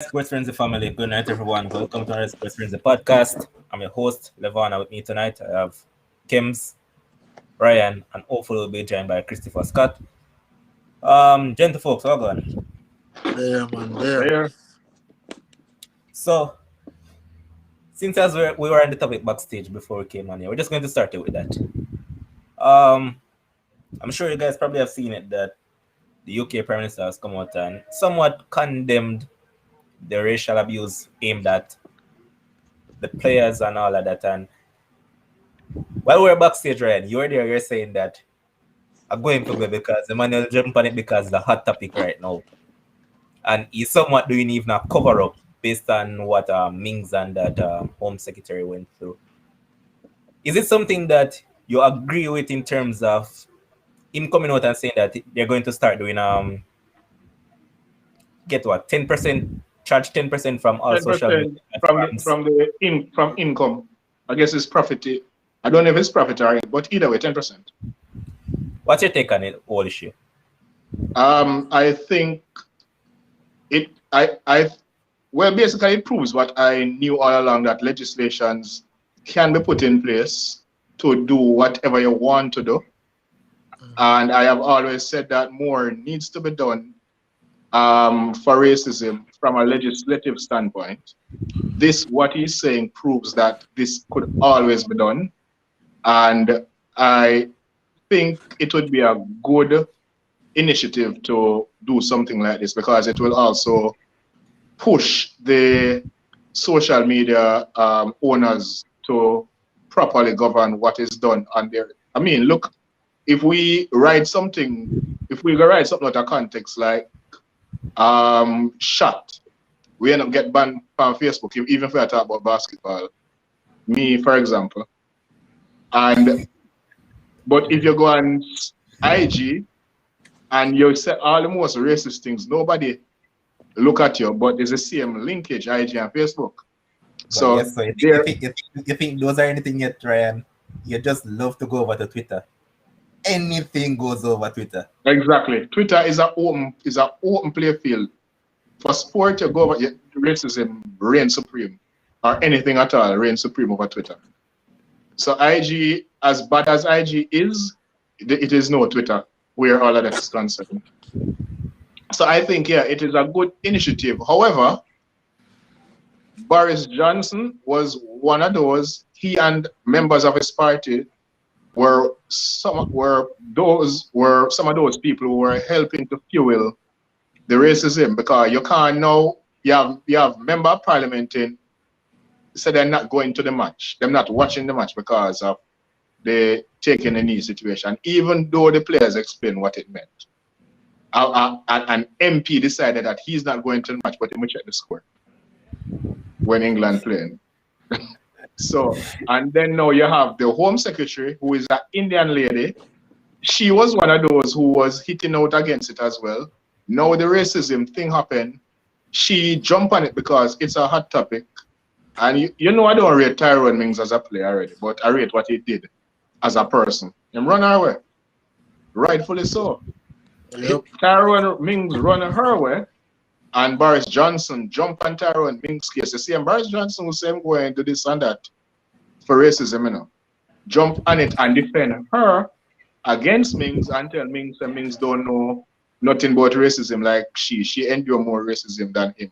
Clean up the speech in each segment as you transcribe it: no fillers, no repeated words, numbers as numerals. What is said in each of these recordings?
Sports Frenzzyy family, good night everyone. Welcome to another Sports Frenzzyy podcast. I'm your host, Levana. With me tonight, I have Kims, Ryan, and hopefully we'll be joined by Christopher Scott. Gentle folks, all gone. There, man, there. There. So, since as we were on the topic backstage before we came on here, we're just going to start it with that. Um, I'm sure you guys probably have seen it that the UK Prime Minister has come out and somewhat condemned the racial abuse aimed at the players and all of that. And while we were backstage, Ryan, you were there, you're saying that I'm going to be because Emmanuel jumped on it because it's the hot topic right now. And he's somewhat doing even a cover up based on what Mings and that Home Secretary went through. Is it something that you agree with in terms of him coming out and saying that they're going to start doing get what 10%, charge 10% from all social media from income? I guess it's profit. I don't know if it's profit or but either way, 10%. What's your take on it, all issue? I think it. Well, basically, it proves what I knew all along, that legislations can be put in place to do whatever you want to do. And I have always said that more needs to be done for racism from a legislative standpoint. What he's saying proves that this could always be done. And I think it would be a good initiative to do something like this, because it will also push the social media owners to properly govern what is done on there. I mean, look, if we write something out of context, like shot, we end up get banned from Facebook, even if we talk about basketball. Me, for example. But if you go on IG and you say all the most racist things, nobody look at you, but there's the same linkage, IG and Facebook. So, yes, so you think those are anything yet, Ryan? You just love to go over to Twitter. Anything goes over Twitter. Exactly. Twitter is an open play field. For sport, you go over, racism reigns supreme, or anything at all reigns supreme over Twitter. So IG, as bad as IG is, it is no Twitter where all of that is concerned. So I think, yeah, it is a good initiative. However, Boris Johnson was one of those. He and members of his party were some of those people who were helping to fuel the racism, because you can't now, you have member of parliament in, so they're not going to the match. They're not watching the match because of the taking a knee situation, even though the players explained what it meant. An MP decided that he's not going to the match, but he will check the score when England playing. So, and then now you have the Home Secretary, who is an Indian lady. She was one of those who was hitting out against it as well. Now the racism thing happened. She jumped on it because it's a hot topic. And you know I don't rate Tyrone Mings as a player already, but I rate what he did as a person. Him run her way. Rightfully so. Yep. Tyrone Mings run her way, and Boris Johnson jump on Tyrone Mings' case. You see, and Boris Johnson was saying go and do this and that for racism, you know. Jump on it and defend her against Mings and tell Mings and Mings don't know nothing about racism, like she endure more racism than him.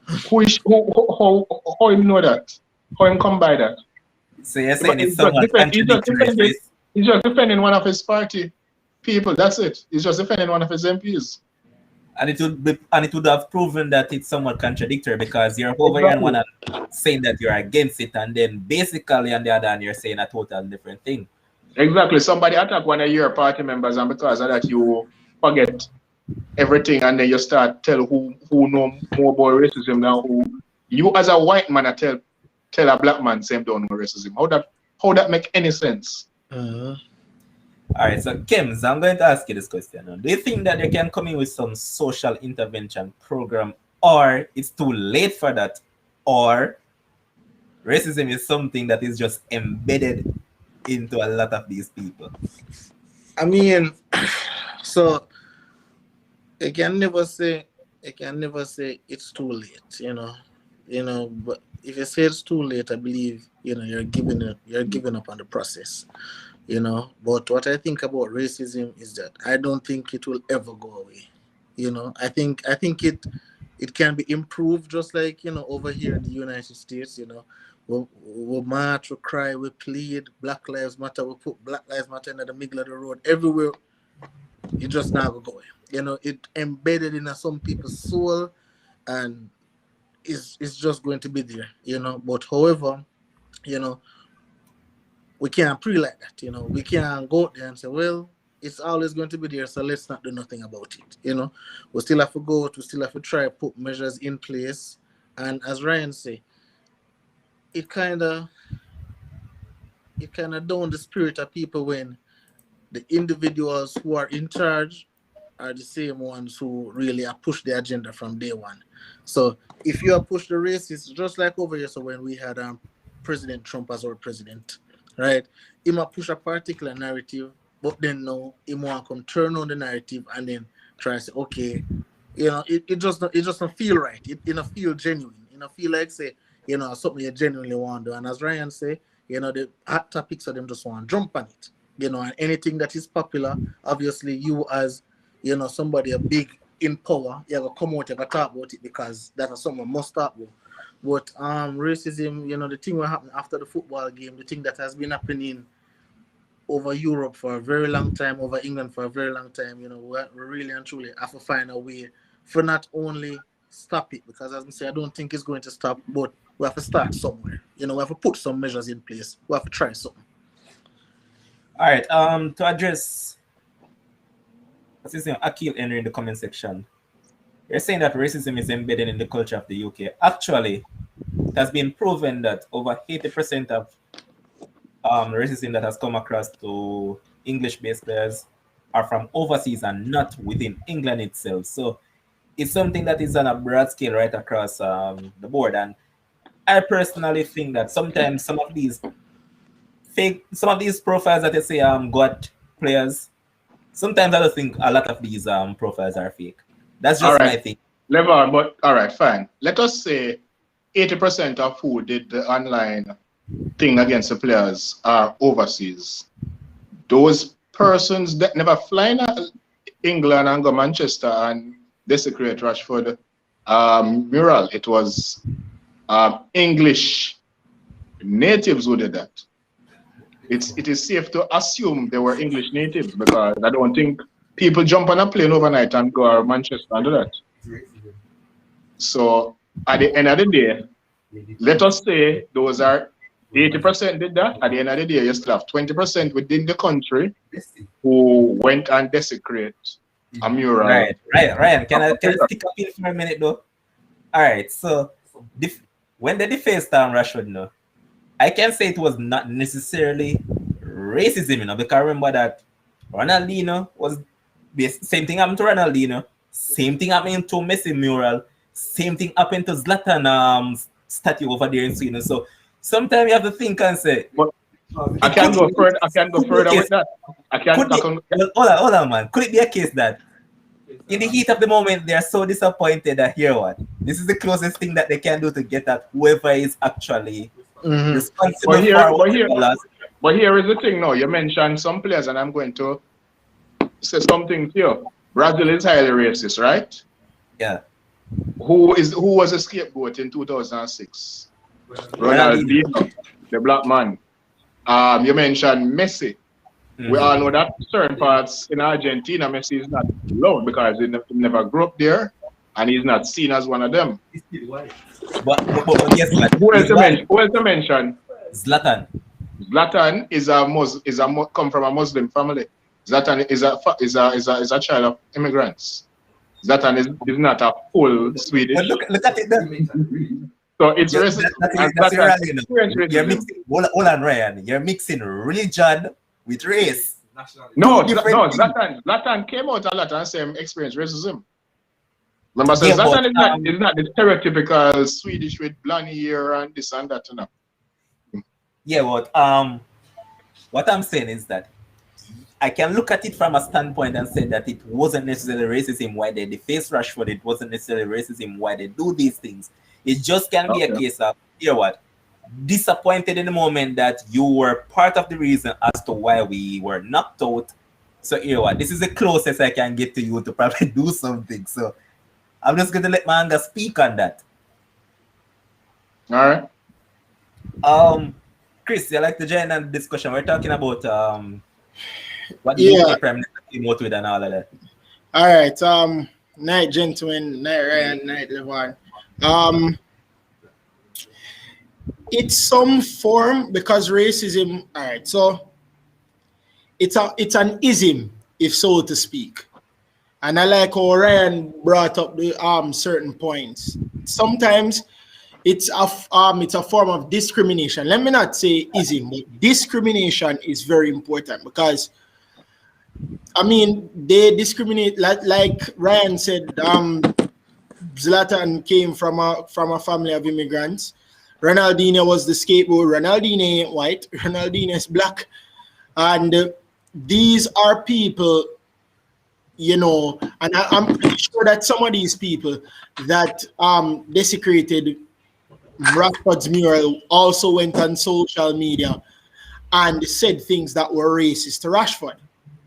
How him know that? How him come by that? So you're saying it's somewhat contradictory. He's just defending one of his party people. That's it. He's just defending one of his MPs. And it would have proven that it's somewhat contradictory, because you're over here and one saying that you're against it, and then basically on the other hand you're saying a total different thing. Exactly. Somebody attack one of your party members, and because of that you forget everything, and then you start tell who know more about racism now. Who you as a white man tell a black man same don't know racism. How that make any sense? Uh-huh. All right, so Kims, I'm going to ask you this question. Do you think that they can come in with some social intervention program, or it's too late for that, or racism is something that is just embedded into a lot of these people? I mean, so you can never say I can never say it's too late, but if you say it's too late, I believe, you're giving up on the process, But what I think about racism is that I don't think it will ever go away. I think it can be improved, just like over here in the United States. We march, we cry, we plead. Black Lives Matter. We put Black Lives Matter in the middle of the road. Everywhere, it just never go away. It embedded in some people's soul, and it's just going to be there. But however, you know we can't pre like that. We can't go out there and say, well, it's always going to be there, so let's not do nothing about it. We still have to go out, we still have to try to put measures in place. And as Ryan say, it kind of down the spirit of people when the individuals who are in charge are the same ones who really are push the agenda from day one. So if you are push the racists, just like over here, so when we had President Trump as our president, right? He might push a particular narrative, but then no, he want to come turn on the narrative and then try to say, okay, it just don't feel right. It don't feel genuine. Feel like say, something you genuinely want to do. And as Ryan say, the hot topics of them just want to jump on it. And anything that is popular, obviously you as somebody a big in power, you gotta come out, you gotta talk about it because that's something must talk about. But racism, the thing will happen after the football game, the thing that has been happening over Europe for a very long time, over England for a very long time, we really and truly have to find a way for not only stop it, because as I say, I don't think it's going to stop, but we have to start somewhere. We have to put some measures in place. We have to try something. All right. To address what's his name, Akil Henry in the comment section. You're saying that racism is embedded in the culture of the UK. Actually, it has been proven that over 80% of racism that has come across to English-based players are from overseas and not within England itself. So it's something that is on a broad scale right across the board. And I personally think that sometimes some of these profiles that you say got players, sometimes I don't think a lot of these profiles are fake. That's just my thing. Level, but all right, fine. Let us say 80% of who did the online thing against the players are overseas. Those persons that never fly to England and go Manchester and desecrate Rashford mural. It was English natives who did that. It is safe to assume they were English natives because I don't think people jump on a plane overnight and go to Manchester and do that. So at the end of the day, let us say those are 80% did that. At the end of the day, you still have 20% within the country who went and desecrate a mural. Right. Ryan, can I stick up in for a minute though? All right. So when they defaced Rashford, no, I can say it was not necessarily racism, because remember that Ronaldinho was same thing happened to Ronaldinho, same thing happened to Messi mural, same thing happened to Zlatan statue over there in Sweden. So sometimes you have to think and say, but I can go further. I can go further with that. Hold on, man. Could it be a case that in the heat of the moment they are so disappointed that here what? This is the closest thing that they can do to get at whoever is actually responsible But here is the thing now. You mentioned some players, and I'm going to say something here. Brazil is highly racist, right? Yeah. Who was a scapegoat in 2006? Ronaldinho, the black man. You mentioned Messi. We all know that certain parts in Argentina, Messi is not loved because he never grew up there, and he's not seen as one of them. But yes, who else to mention? Zlatan. Zlatan come from a Muslim family. Zlatan is a child of immigrants. Zlatan is not a full Swedish. But look at it then. So it's racist. That's you're mixing. Hold on, Ryan. You're mixing religion with race. No. Zlatan came out a lot and said experienced racism. Remember, so Zlatan is not the stereotypical Swedish with blonde hair and this and that, Yeah, but what I'm saying is that I can look at it from a standpoint and say that it wasn't necessarily racism why they deface Rashford. It wasn't necessarily racism why they do these things. It just can be a case of, you know what, disappointed in the moment that you were part of the reason as to why we were knocked out. So, you know what, this is the closest I can get to you to probably do something. So, I'm just going to let my anger speak on that. All right. Chris, you like to join in the discussion? We're talking about what the Yeah. UK Prime Minister came out with and all of that. All right. Night, gentlemen. Night, Ryan. Night, Levon. It's some form because racism. All right. So it's an ism, if so to speak. And I like how Ryan brought up the certain points. Sometimes it's a form of discrimination. Let me not say ism, but discrimination is very important because I mean they discriminate like Ryan said. Zlatan came from a family of immigrants. Ronaldinho was the scapegoat. Ronaldinho ain't white. Ronaldinho is black, and these are people. You know, and I'm pretty sure that some of these people that desecrated Rashford's mural also went on social media and said things that were racist to Rashford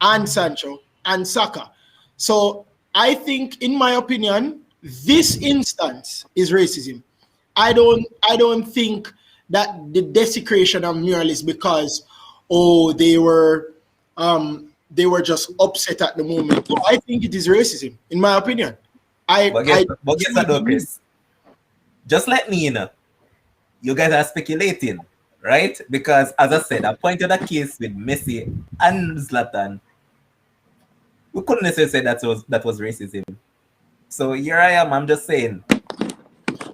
and Sancho and Saka. So I think, in my opinion, this instance is racism. I don't think that the desecration of mural is because they were just upset at the moment. So I think it is racism, in my opinion. But guess what though, Chris? Just let me know. You guys are speculating, right? Because as I said, I pointed a case with Messi and Zlatan. We couldn't necessarily say that was racism. So here I am. I'm just saying.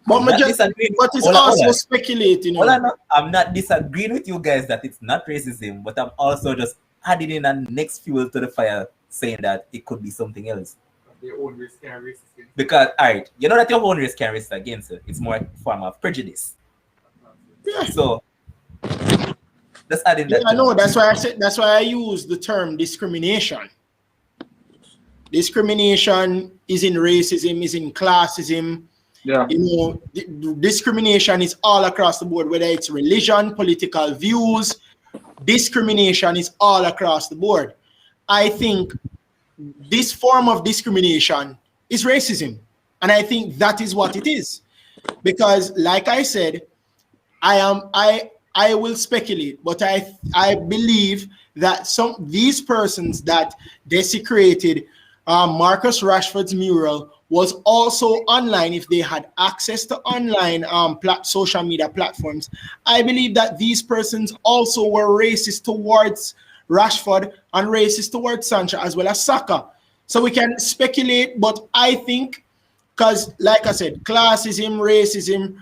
But it's also speculating. I'm not disagreeing with you guys that it's not racism, but I'm also just adding in a next fuel to the fire, saying that it could be something else. Their own race can racist. Because, all right, you know that your own race can racist against it. It's more a form of prejudice. Yeah. So, let's add in that. I know. That's why I use the term discrimination. Discrimination is in racism, is in classism. Yeah. You know, discrimination is all across the board, whether it's religion, political views. Discrimination is all across the board. I think this form of discrimination is racism. And I think that is what it is. Because like I said, I will speculate, but I believe that these persons that desecrated Marcus Rashford's mural was also online. If they had access to online social media platforms, I believe that these persons also were racist towards Rashford and racist towards Sancho as well as Saka. So we can speculate, but I think, because like I said, classism, racism,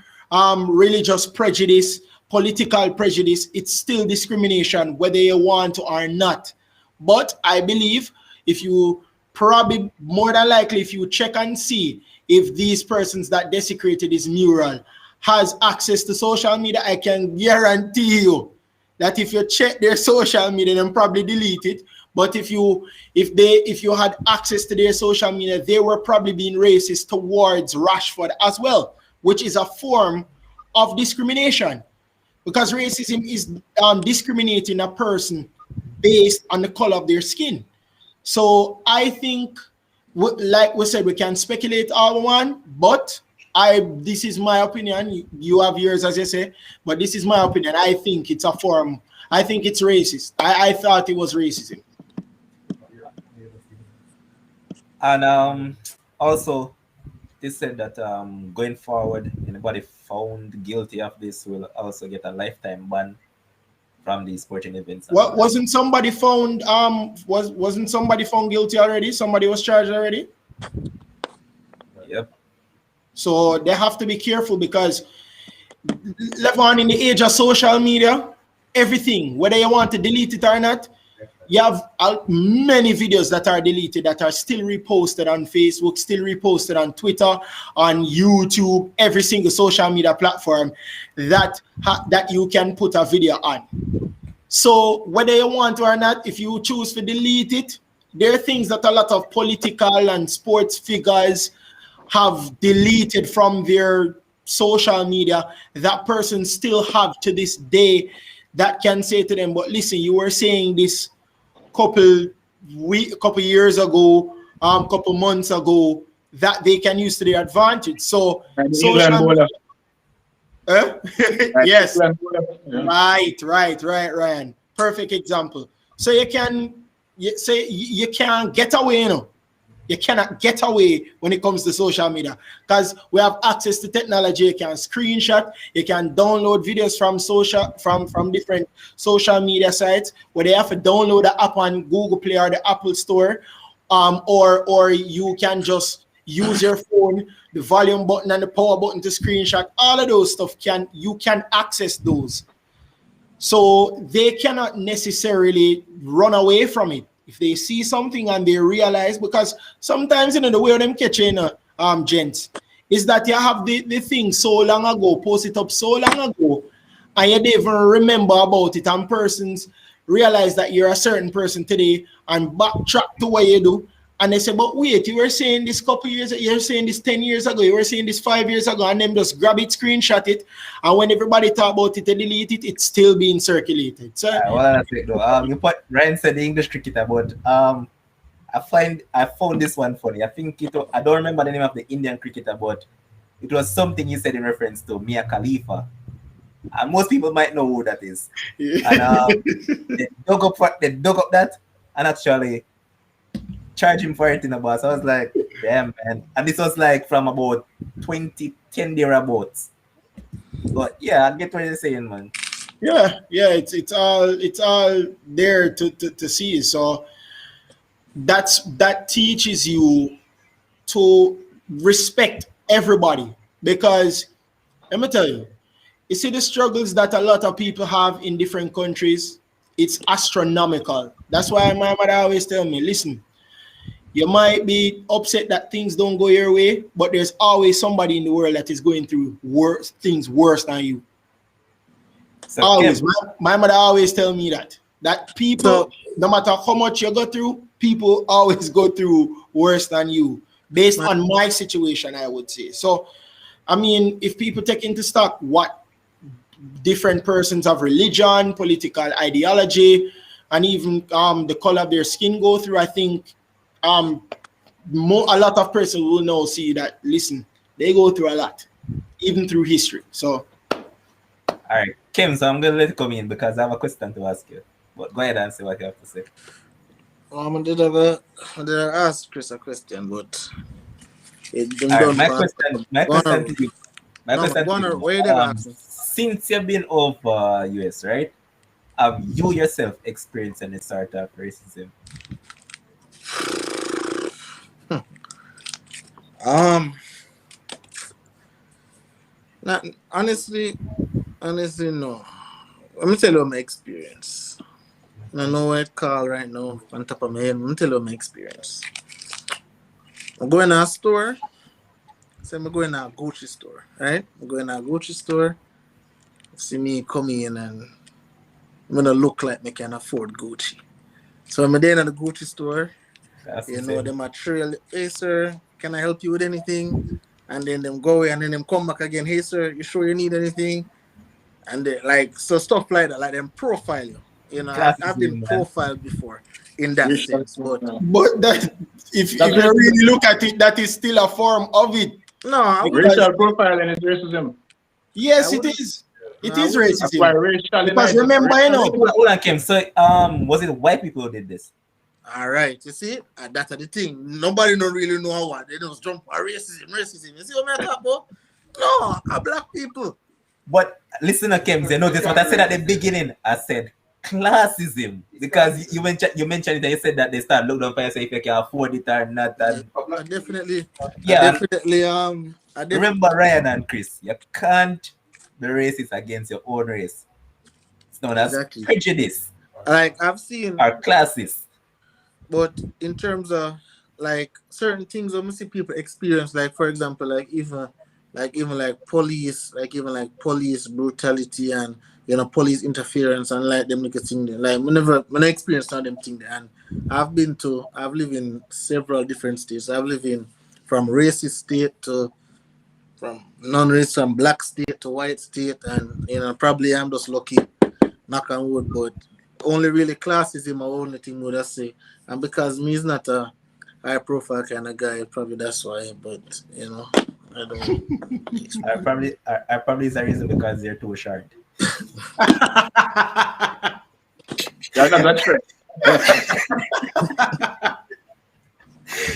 religious prejudice, political prejudice, it's still discrimination whether you want to or not. But I believe if you probably more than likely, if you check and see if these persons that desecrated his mural has access to social media, I can guarantee you that if you check their social media, then probably delete it. But if you had access to their social media, they were probably being racist towards Rashford as well, which is a form of discrimination. Because racism is discriminating a person based on the color of their skin. So I think, like we said, we can speculate all one, but this is my opinion. You have yours, as you say, but this is my opinion. I think it's a form. I think it's racist. I thought it was racism. And also, they said that going forward, anybody found guilty of this will also get a lifetime ban from these sporting events. What wasn't somebody found? Wasn't somebody found guilty already? Somebody was charged already. Yep. So they have to be careful because, Levon, in the age of social media, everything, whether you want to delete it or not, you have many videos that are deleted that are still reposted on Facebook, still reposted on Twitter, on YouTube, every single social media platform that you can put a video on. So whether you want to or not, if you choose to delete it, there are things that a lot of political and sports figures have deleted from their social media that person still have to this day that can say to them, but listen, you were saying this couple years ago, couple months ago, that they can use to their advantage. So And the England social bowler. Like yes, England bowler. right, Ryan. Perfect example. So you can't get away, you know. You cannot get away when it comes to social media because we have access to technology. You can screenshot, you can download videos from different social media sites where they have to download the app on Google Play or the Apple Store, or you can just use your phone, the volume button and the power button to screenshot. All of those stuff you can access those. So they cannot necessarily run away from it. If they see something and they realize, because sometimes, you know, the way them catching gents is that you have the thing so long ago, post it up so long ago, and you don't even remember about it, and persons realize that you're a certain person today and backtrack to what you do. And they say, but wait, you were saying this couple years, you were saying this 10 years ago, you were saying this 5 years ago, and then just grab it, screenshot it, and when everybody talk about it, they delete it, it's still being circulated. So, Well, that's it though. You put Ryan said the English cricketer, but I found this one funny. I think I don't remember the name of the Indian cricketer, but it was something he said in reference to Mia Khalifa. And most people might know who that is. And they dug up that and actually charge him for it in the boss. I was like, damn, man. And this was like from about 2010 thereabouts. But yeah, I get what you're saying, man. yeah, it's all there to see. So that teaches you to respect everybody, because let me tell you, you see the struggles that a lot of people have in different countries, it's astronomical. That's why my mother always tell me, listen, you might be upset that things don't go your way, but there's always somebody in the world that is going through things worse than you. So, Always. Kim, My mother always tell me that people, no matter how much you go through, people always go through worse than you, based on my situation, I would say. So, I mean, if people take into stock what different persons of religion, political ideology, and even the color of their skin go through, I think a lot of persons will now see that, listen, they go through a lot, even through history. So, all right, Kim, so I'm going to let you come in because I have a question to ask you. But go ahead and say what you have to say. I did ask Chris a question, but it didn't All right, done my for- question to you. Where they ask me? Since you've been over US, right? Have you yourself experienced any sort of racism? Not honestly, no. Let me tell you my experience. I know what it call right now on top of my head. Let me tell you my experience. I'm going to a store. Say I'm going to a Gucci store, right? I'm going to a Gucci store. See me come in and I'm gonna look like me can afford Gucci. So I'm there in the Gucci store. That's You the know, same. them a trail, hey sir, can I help you with anything? And then them go away and then them come back again, hey sir, you sure you need anything? And they like so stuff like that, like them profile you. You know, I've been Classism, man. profiled before in that sense, but that if you really look at it, that is still a form of it. no, I wouldn't. Racial profiling is racism. Yes, I it wouldn't- is. It No, I is wouldn't. That's why racism. racial Because united. remember, you know, Hold on, Kim. So, was it white people who did this? All right, you see, that's the thing. Nobody don't really know what they just jump on racism. You see what I'm talking about? No, are black people. But listen to Kim, you notice what I said at the beginning? I said classism. Because you mentioned it and you said that they start looking down for you, say if you can afford it or not. And I definitely, yeah, I definitely, remember Ryan and Chris, you can't be racist against your own race. It's known as Exactly. prejudice like I've seen, or classes. but in terms of like certain things, when we see people experience, like for example, like even like police brutality and police interference and like them niggas thing there. Like when I experienced all them thing there, and I've lived in several different states. I've lived in from racist state to from non-racist, from black state to white state, and probably I'm just lucky, knock on wood, but only really classism or only thing would I say, and because me is not a high profile kind of guy, probably that's why. But I don't. I probably is the reason because they're too short. That's true.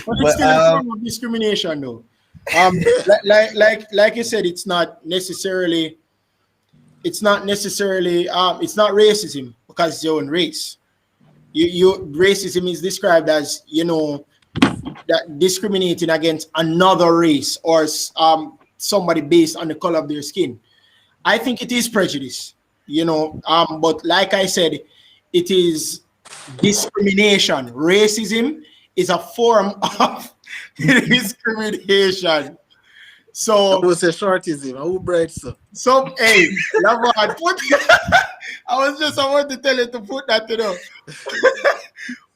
But it's still a form of discrimination, though. Like you said, it's not necessarily it's not racism because it's your own race. Racism is described as that discriminating against another race or somebody based on the color of their skin. I think it is prejudice, but like I said, it is discrimination. Racism is a form of discrimination. So I would say shortism. I would bright so. Hey, Lavon, I want to tell you to put that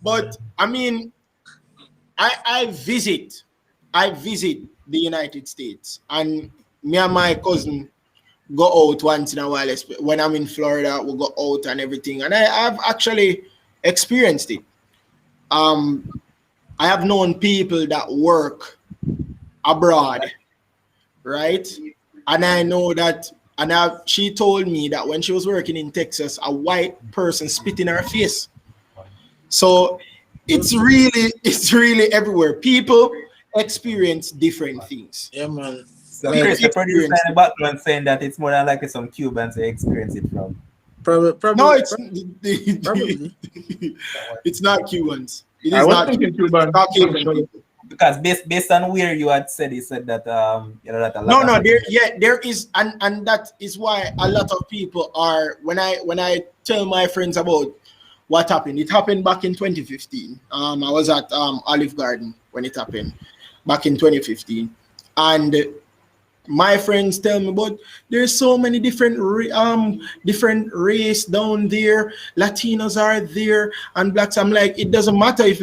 But I mean, I visit the United States, and me and my cousin go out once in a while. When I'm in Florida, we'll go out and everything, and I've actually experienced it. I have known people that work abroad, right? And I know that, she told me that when she was working in Texas, a white person spit in her face. So it's really everywhere. People experience different things. Yeah, man. So Chris, the producer in the background saying that it's more than likely some Cubans they experience it from. Probably. No, it's probably. It's not Cubans. It I is was not thinking Cubans. Cuban. Because based on where you had said, he said that that a lot No, there is, and that is why a lot of people are when I tell my friends about what happened. It happened back in 2015. I was at Olive Garden when it happened back in 2015, and my friends tell me, but there's so many different race down there. Latinos are there and blacks. I'm like, it doesn't matter if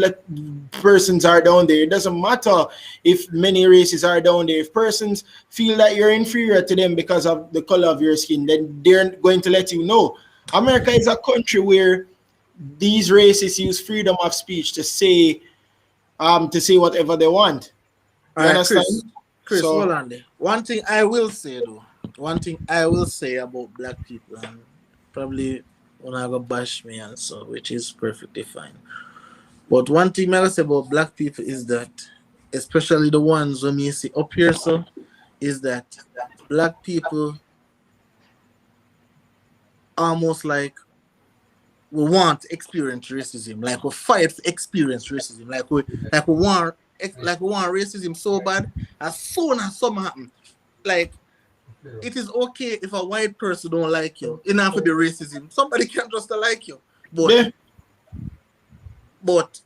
persons are down there. It doesn't matter if many races are down there. If persons feel that you're inferior to them because of the color of your skin, then they're going to let you know. America is a country where these races use freedom of speech to say whatever they want. You understand? Chris, hold on there. One thing I will say about black people, and probably wanna go bash me and so, which is perfectly fine. But one thing I will say about black people is that, especially the ones when you see up here, so, is that black people almost like we want to experience racism, like we fight to experience racism, like we want racism so bad. As soon as something happens, like it is okay if a white person don't like you, enough to be racism. Somebody can just like you, but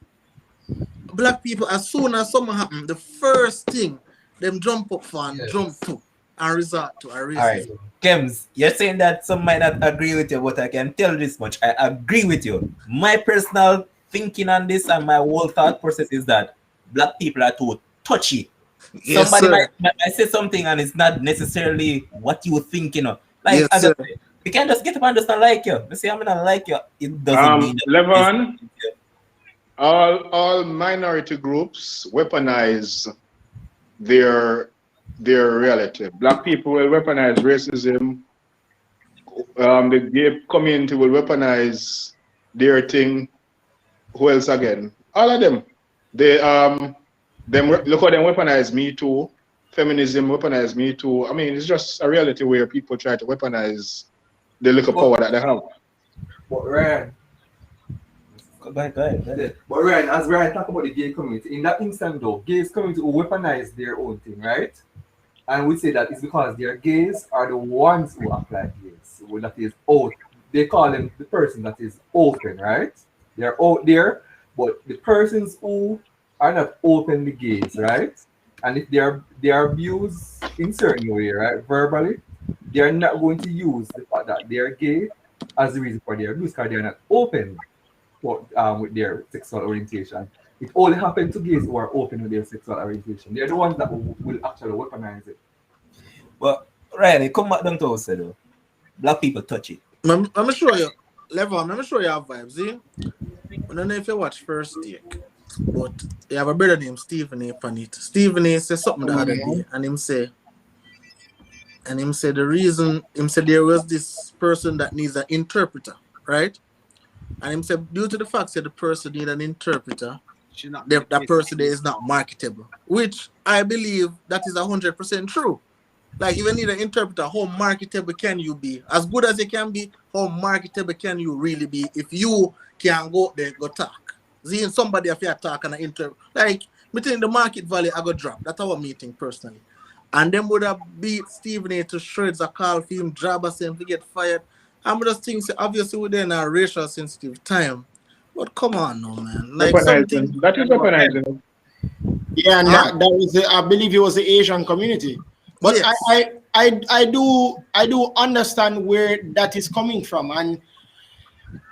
black people, as soon as something happens, the first thing them jump up for and jump to and resort to a racism. All right. Kems, you're saying that some might not agree with you, but I can tell this much. I agree with you. My personal thinking on this and my whole thought process is that black people are too touchy. Yes, Somebody might say something and it's not necessarily what you think, Like, yes, you can't just get up and just not like you. You see, I'm not like you. It doesn't mean that. Levon, all minority groups weaponize their reality. Black people will weaponize racism. The gay community will weaponize their thing. Who else again? All of them. They look how them weaponize Me Too. Feminism weaponize Me Too. I mean, it's just a reality where people try to weaponize the little power that they have. But Ryan, Go ahead. But Ryan, as Ryan talk about the gay community, in that instant though, gays community will weaponize their own thing, right? And we say that it's because their gays are the ones who act like gays. So that is out. They call them the person that is open, right? They're out there, but the persons who are not openly gays, right? And if they are abused in certain way, right, verbally, they're not going to use the fact that they're gay as the reason for their abuse because they're not open with their sexual orientation. It only happens to gays who are open with their sexual orientation. They're the ones that will actually weaponize it. Well, Riley, come back down to us, though. Black people touch it. I'm gonna show you, Level. I'm gonna show you our vibes. See? I don't know if you watch First Take, but you have a brother named Stephen A. on it. Stephen A. said something the other day, and him say the reason him said there was this person that needs an interpreter, right? And him said due to the fact that the person need an interpreter, that person there is not marketable, which I believe that is 100% true. Like, if you need an interpreter, how marketable can you be? As good as you can be, how marketable can you really be if you can go there, go talk? Seeing somebody if you talk and an interview, like, between the market value, I go drop. That's our meeting personally. And them would have beat Stephen A. to shreds, a call for him, job, or him to get fired. I'm just thinking, obviously, we're in a racial sensitive time. But come on, no, man. Like, something. That is weaponizing. Yeah, and that was I believe it was the Asian community. But Yes. I do understand where that is coming from, and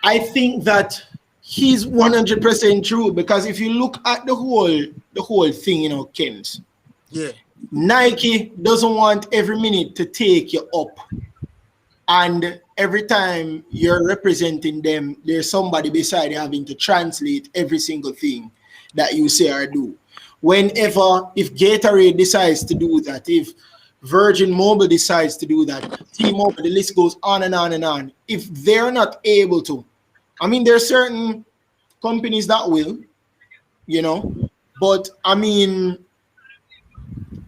I think that he's 100% true, because if you look at the whole thing, Kems, Yeah. Nike doesn't want every minute to take you up, and every time you're representing them, there's somebody beside you having to translate every single thing that you say or do. Whenever, if Gatorade decides to do that, if Virgin Mobile decides to do that, T-Mobile, the list goes on and on and on. If they're not able to, I mean, there are certain companies that will, but I mean,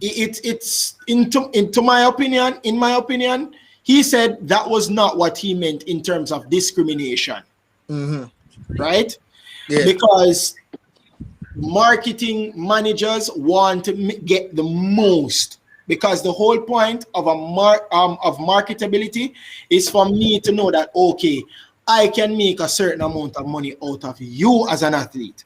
it's into my opinion. In my opinion, he said that was not what he meant in terms of discrimination, right? Yeah. Because marketing managers want to get the most. Because the whole point of of marketability is for me to know that, okay, I can make a certain amount of money out of you as an athlete.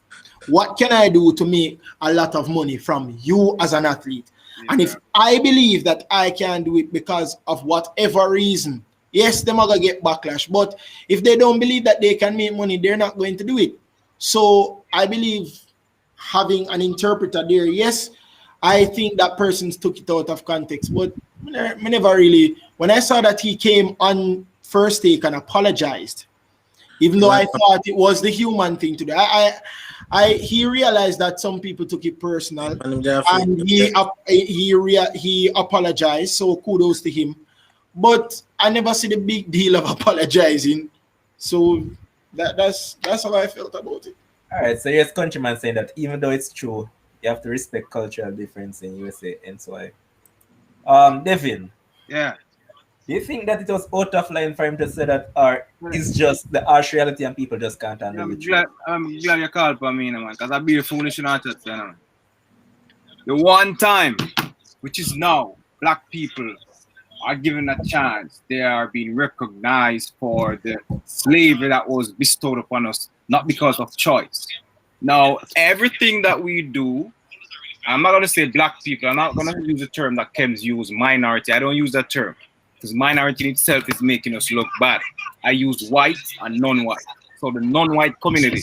What can I do to make a lot of money from you as an athlete? Yeah. And if I believe that I can do it because of whatever reason, yes, they're going to get backlash. But if they don't believe that they can make money, they're not going to do it. So I believe having an interpreter there, yes, I think that person took it out of context, but I never really. When I saw that he came on First Take and apologized, even though I thought it was the human thing to do, he realized that some people took it personal, and he apologized. So kudos to him. But I never see the big deal of apologizing. So that's how I felt about it. All right, so here's Countryman saying that even though it's true, you have to respect cultural difference in USA and so on. Devin. Yeah. Do you think that it was out of line for him to say that, or it's just the harsh reality and people just can't handle it? I'm glad you called for me, man, because I'd be foolish and not touch, man. The one time, which is now, black people are given a chance. They are being recognized for the slavery that was bestowed upon us, not because of choice. Now, everything that we do, I'm not going to say black people. I'm not going to use the term that Kems use, minority. I don't use that term because minority in itself is making us look bad. I use white and non-white. So the non-white community,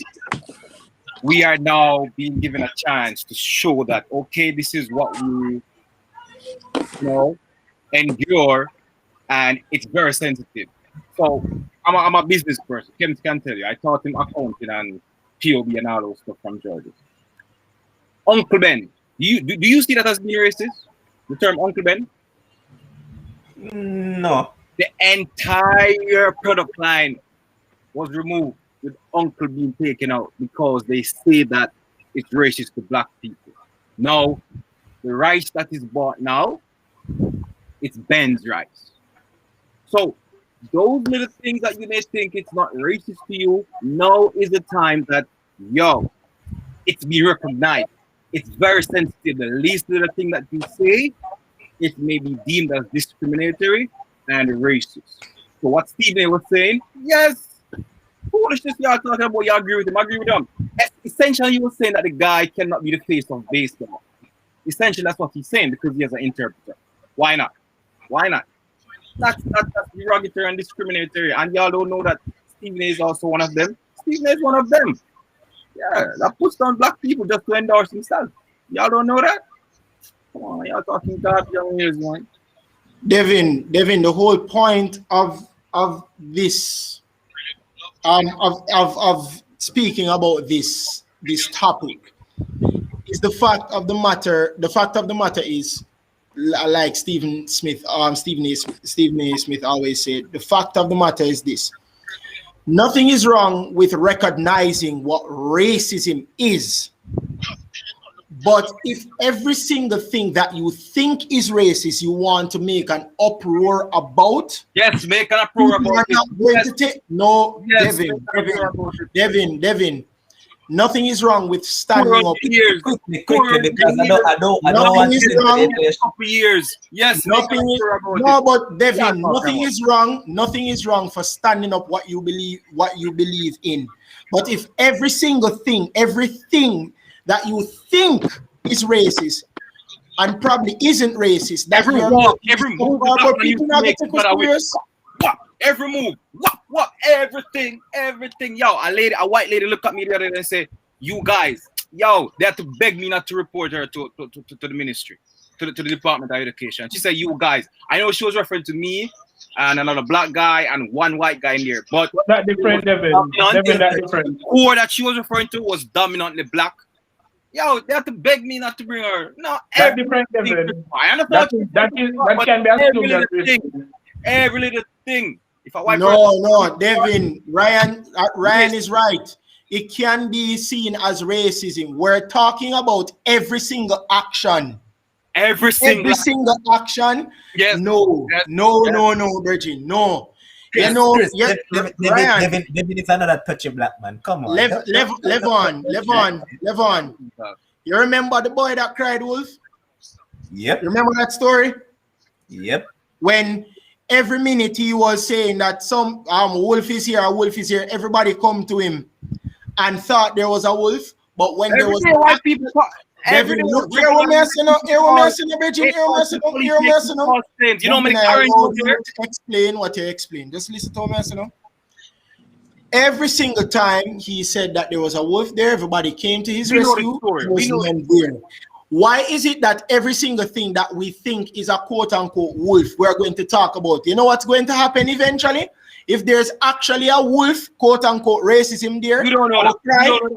we are now being given a chance to show that, okay, this is what we endure, and it's very sensitive. So I'm a business person. Kems can tell you. I taught him accounting and POB and all those stuff from Georgia. Uncle Ben, do you see that as being racist? The term Uncle Ben? No. The entire product line was removed with Uncle being taken out because they say that it's racist to black people. Now, the rice that is bought now, it's Ben's rice. So those little things that you may think it's not racist to you, now is the time that, it's being recognized. It's very sensitive. The least little thing that you say, it may be deemed as discriminatory and racist. So what Stephen was saying, yes, foolishness you are talking about, you agree with him, I agree with him. Essentially, he was saying that the guy cannot be the face of baseball. Essentially, that's what he's saying because he has an interpreter. Why not? Why not? That's derogatory and discriminatory. And y'all don't know that Stephen A is also one of them. Stephen A is one of them. Yeah, that puts down black people just to endorse himself. Y'all don't know that? Come on, y'all talking garbage on ears, man. Devin, the whole point of this of speaking about this topic is the fact of the matter. The fact of the matter is, like Stephen A. Smith always said, the fact of the matter is this: nothing is wrong with recognizing what racism is. But if every single thing that you think is racist, you want to make an uproar about, yes, make an uproar about it. No, yes, Devin. Nothing is wrong with standing up. Years. Quickly, because I don't want is to wrong. Couple years. Yes, nothing is no, but Devin, nothing is wrong. Nothing is wrong for standing up what you believe in. But if every single thing, everything that you think is racist and probably isn't racist, that every move, every move, what, everything, yo, a white lady look at me the other day and say, you guys, yo, they have to beg me not to report her to the ministry, to the Department of Education. She said, you guys, I know she was referring to me and another black guy and one white guy in there, but that different, Devin, that different. The core that she was referring to was dominantly black. Yo, they have to beg me not to bring her. No, that different, Devin. I understand That can be assumed. Every little thing. If a white no, Devin, Ryan is right. It can be seen as racism. We're talking about every single action. Every single action. Yes. No, Virgin. No. Chris, you know, Chris, yes, Devin is another touchy black man. Come on. Levon. You remember the boy that cried wolf? Yep. You remember that story? Yep. When every minute he was saying that some wolf is here, everybody come to him and thought there was a wolf, but when there was white people Devin, look, you know, many explain what you explain. Just listen to me, you know. Every single time he said that there was a wolf there, everybody came to his rescue. Why is it that every single thing that we think is a quote-unquote wolf, we're going to talk about? You know what's going to happen eventually? If there's actually a wolf, quote-unquote racism there, you don't know that.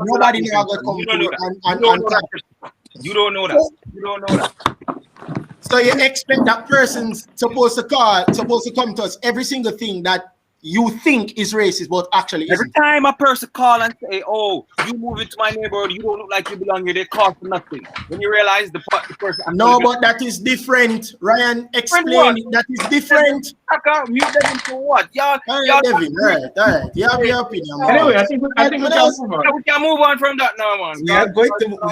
Nobody never going to come to you don't know that. So you expect that person's supposed to come to us every single thing that you think is racist, but actually every time a person call and say, "Oh, you move into my neighborhood, you don't look like you belong here," they call for nothing. When you realize the person. No, but that is different. Ryan explained that is different. I can't mute them for what? Y'all, Devin, all right. You have your opinion. Anyway, I think we can move on. We can move on from that now, man. We are going to move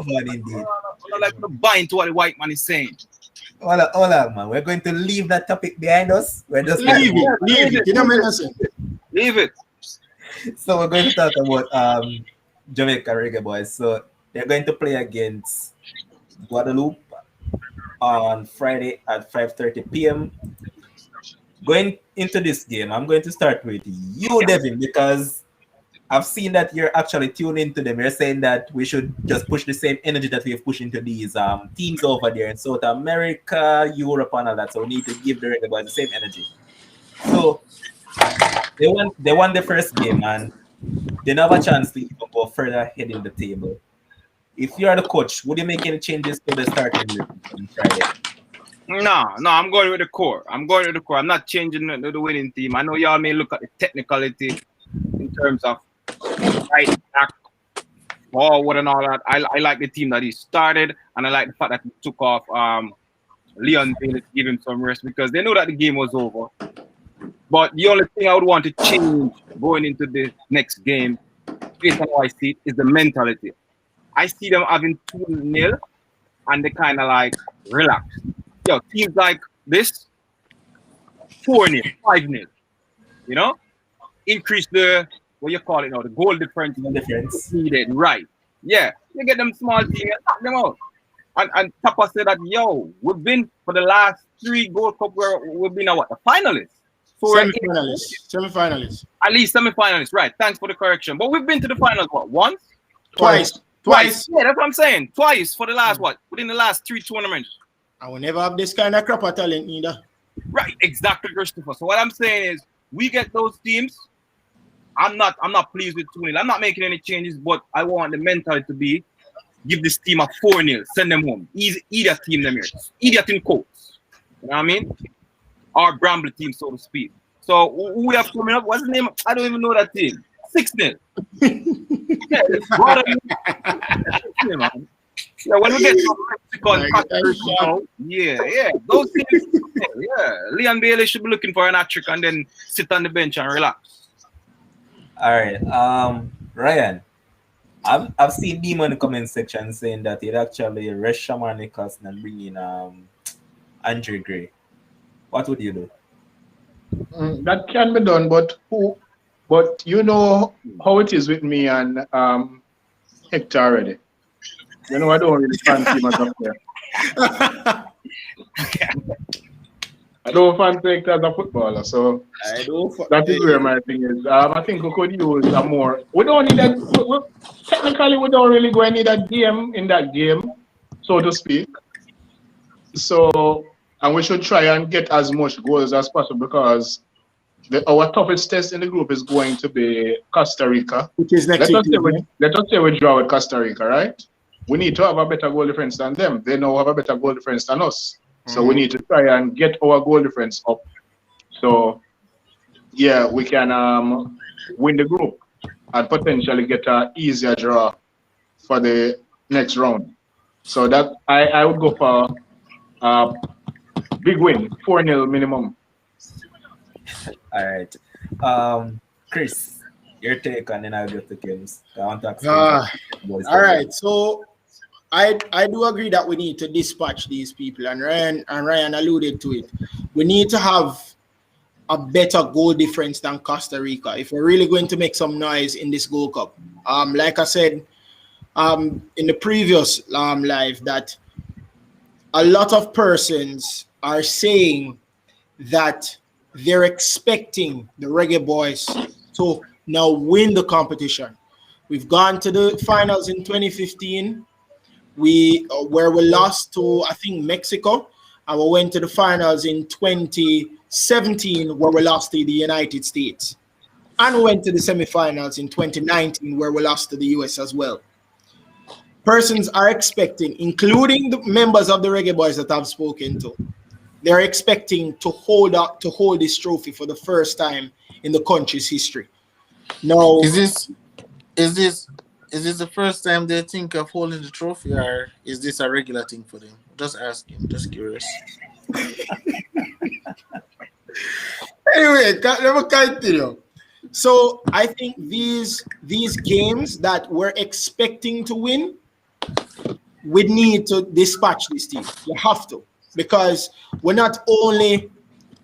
on indeed. I like to bind to what the white man is saying. Hold on, man. We're going to leave that topic behind us. We're just leave it. You know what I'm saying? Leave it. So we're going to talk about Jamaica Reggae Boys. So they're going to play against Guadeloupe on Friday at 5:30 p.m. Going into this game, I'm going to start with you, Devin, because I've seen that you're actually tuned into them. You're saying that we should just push the same energy that we've pushed into these teams over there in South America, Europe, and all that. So we need to give the Reggae Boys the same energy. So they won the first game and they don't have a chance to even go further ahead in the table. If you're the coach, would you make any changes to the starting lineup on Friday? No, I'm going with the core. I'm not changing the winning team. I know y'all may look at the technicality in terms of right back, forward, and all that. I like the team that he started, and I like the fact that he took off Leon Bailey to give him some rest because they know that the game was over. But the only thing I would want to change going into the next game, based on how I see it, is the mentality. I see them having 2-0, and they kind of like relax. Yo, teams like this, 4-0, 5-0, you know, increase the what you call it now, the goal difference needed, right? Yeah, you get them small teams, knock them out. And Papa said that, yo, we've been for the last 3 Gold Cup where we've been the finalists. So we're Semi-finalists. at least semi-finalists, right? Thanks for the correction. But we've been to the finals what? Once? Twice. Yeah, that's what I'm saying. Twice for the last within the last 3 tournaments. I will never have this kind of crap of talent neither. Right, exactly, Christopher. So what I'm saying is we get those teams. I'm not pleased with 2-0. I'm not making any changes, but I want the mentality to be give this team a 4-0, send them home. Either team them here. Idiot in quotes. You know what I mean? Our Bramble team, so to speak. So who we have coming up? What's the name? I don't even know that team. 6-0. Yeah, man. Yeah, when we get to Mexico and Mexico, yeah, those teams, yeah. Leon Bailey should be looking for an hat-trick and then sit on the bench and relax. All right, Ryan. I've seen Demon in the comment section saying that it actually rest Shaman Nicholson and bring in Andre Gray. What would you do? That can be done, but you know how it is with me and Hector already. You know I don't really fancy him as a player. I don't fancy Hector as a footballer, so that is where my thing is. I think we could use a more. We don't need that. Technically, we don't really go and need a DM in that game, so to speak. So, and we should try and get as much goals as possible because our toughest test in the group is going to be Costa Rica. Which is next week. Let us say we draw with Costa Rica, right? We need to have a better goal difference than them. They now have a better goal difference than us. So we need to try and get our goal difference up. So, yeah, we can win the group and potentially get an easier draw for the next round. So that I would go for a big win, 4-0 minimum. All right. Chris, your take, and then I'll get the games. I want to ask all right. So I do agree that we need to dispatch these people, and Ryan alluded to it. We need to have a better goal difference than Costa Rica if we're really going to make some noise in this Gold Cup. Like I said in the previous live, that a lot of persons are saying that they're expecting the Reggae Boys to now win the competition. We've gone to the finals in 2015, where we lost to, I think, Mexico, and we went to the finals in 2017, where we lost to the United States, and we went to the semifinals in 2019, where we lost to the US as well. Persons are expecting, including the members of the Reggae Boys that I've spoken to, they're expecting to hold this trophy for the first time in the country's history. Now, Is this the first time they think of holding the trophy, or is this a regular thing for them? Just asking, just curious. anyway, let me continue. So I think these games that we're expecting to win, we need to dispatch this team. You have to, because we're not only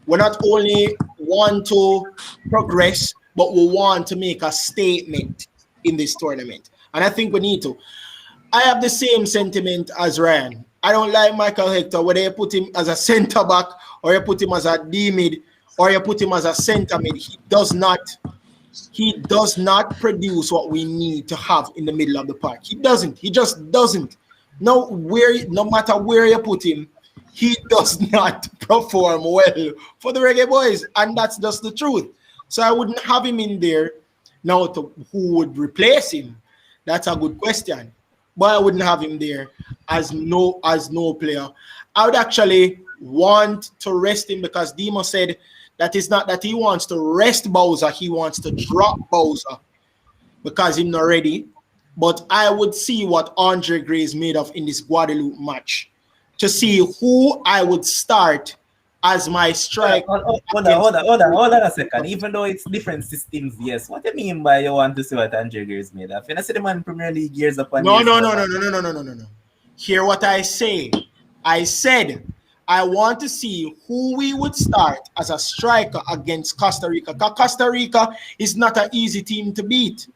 want to progress, but we want to make a statement in this tournament. And I think we need to. I have the same sentiment as Ryan. I don't like Michael Hector, whether you put him as a center back or you put him as a D mid or you put him as a center mid. He does not produce what we need to have in the middle of the park. He just doesn't. No matter where you put him, he does not perform well for the Reggae Boys, and that's just the truth. So I wouldn't have him in there. Now, who would replace him? That's a good question. But I wouldn't have him there as no player. I would actually want to rest him, because Demo said that it's not that he wants to rest Bowser, he wants to drop Bowser because he's not ready. But I would see what Andre Gray is made of in this Guadeloupe match to see who I would start as my strike. Hold on a second. Even though it's different systems, yes. What do you mean by you want to see what Andre Gray is made of? You know, see the man Premier League years upon No. years. Hear what I say. I said I want to see who we would start as a striker against Costa Rica. Because Costa Rica is not an easy team to beat.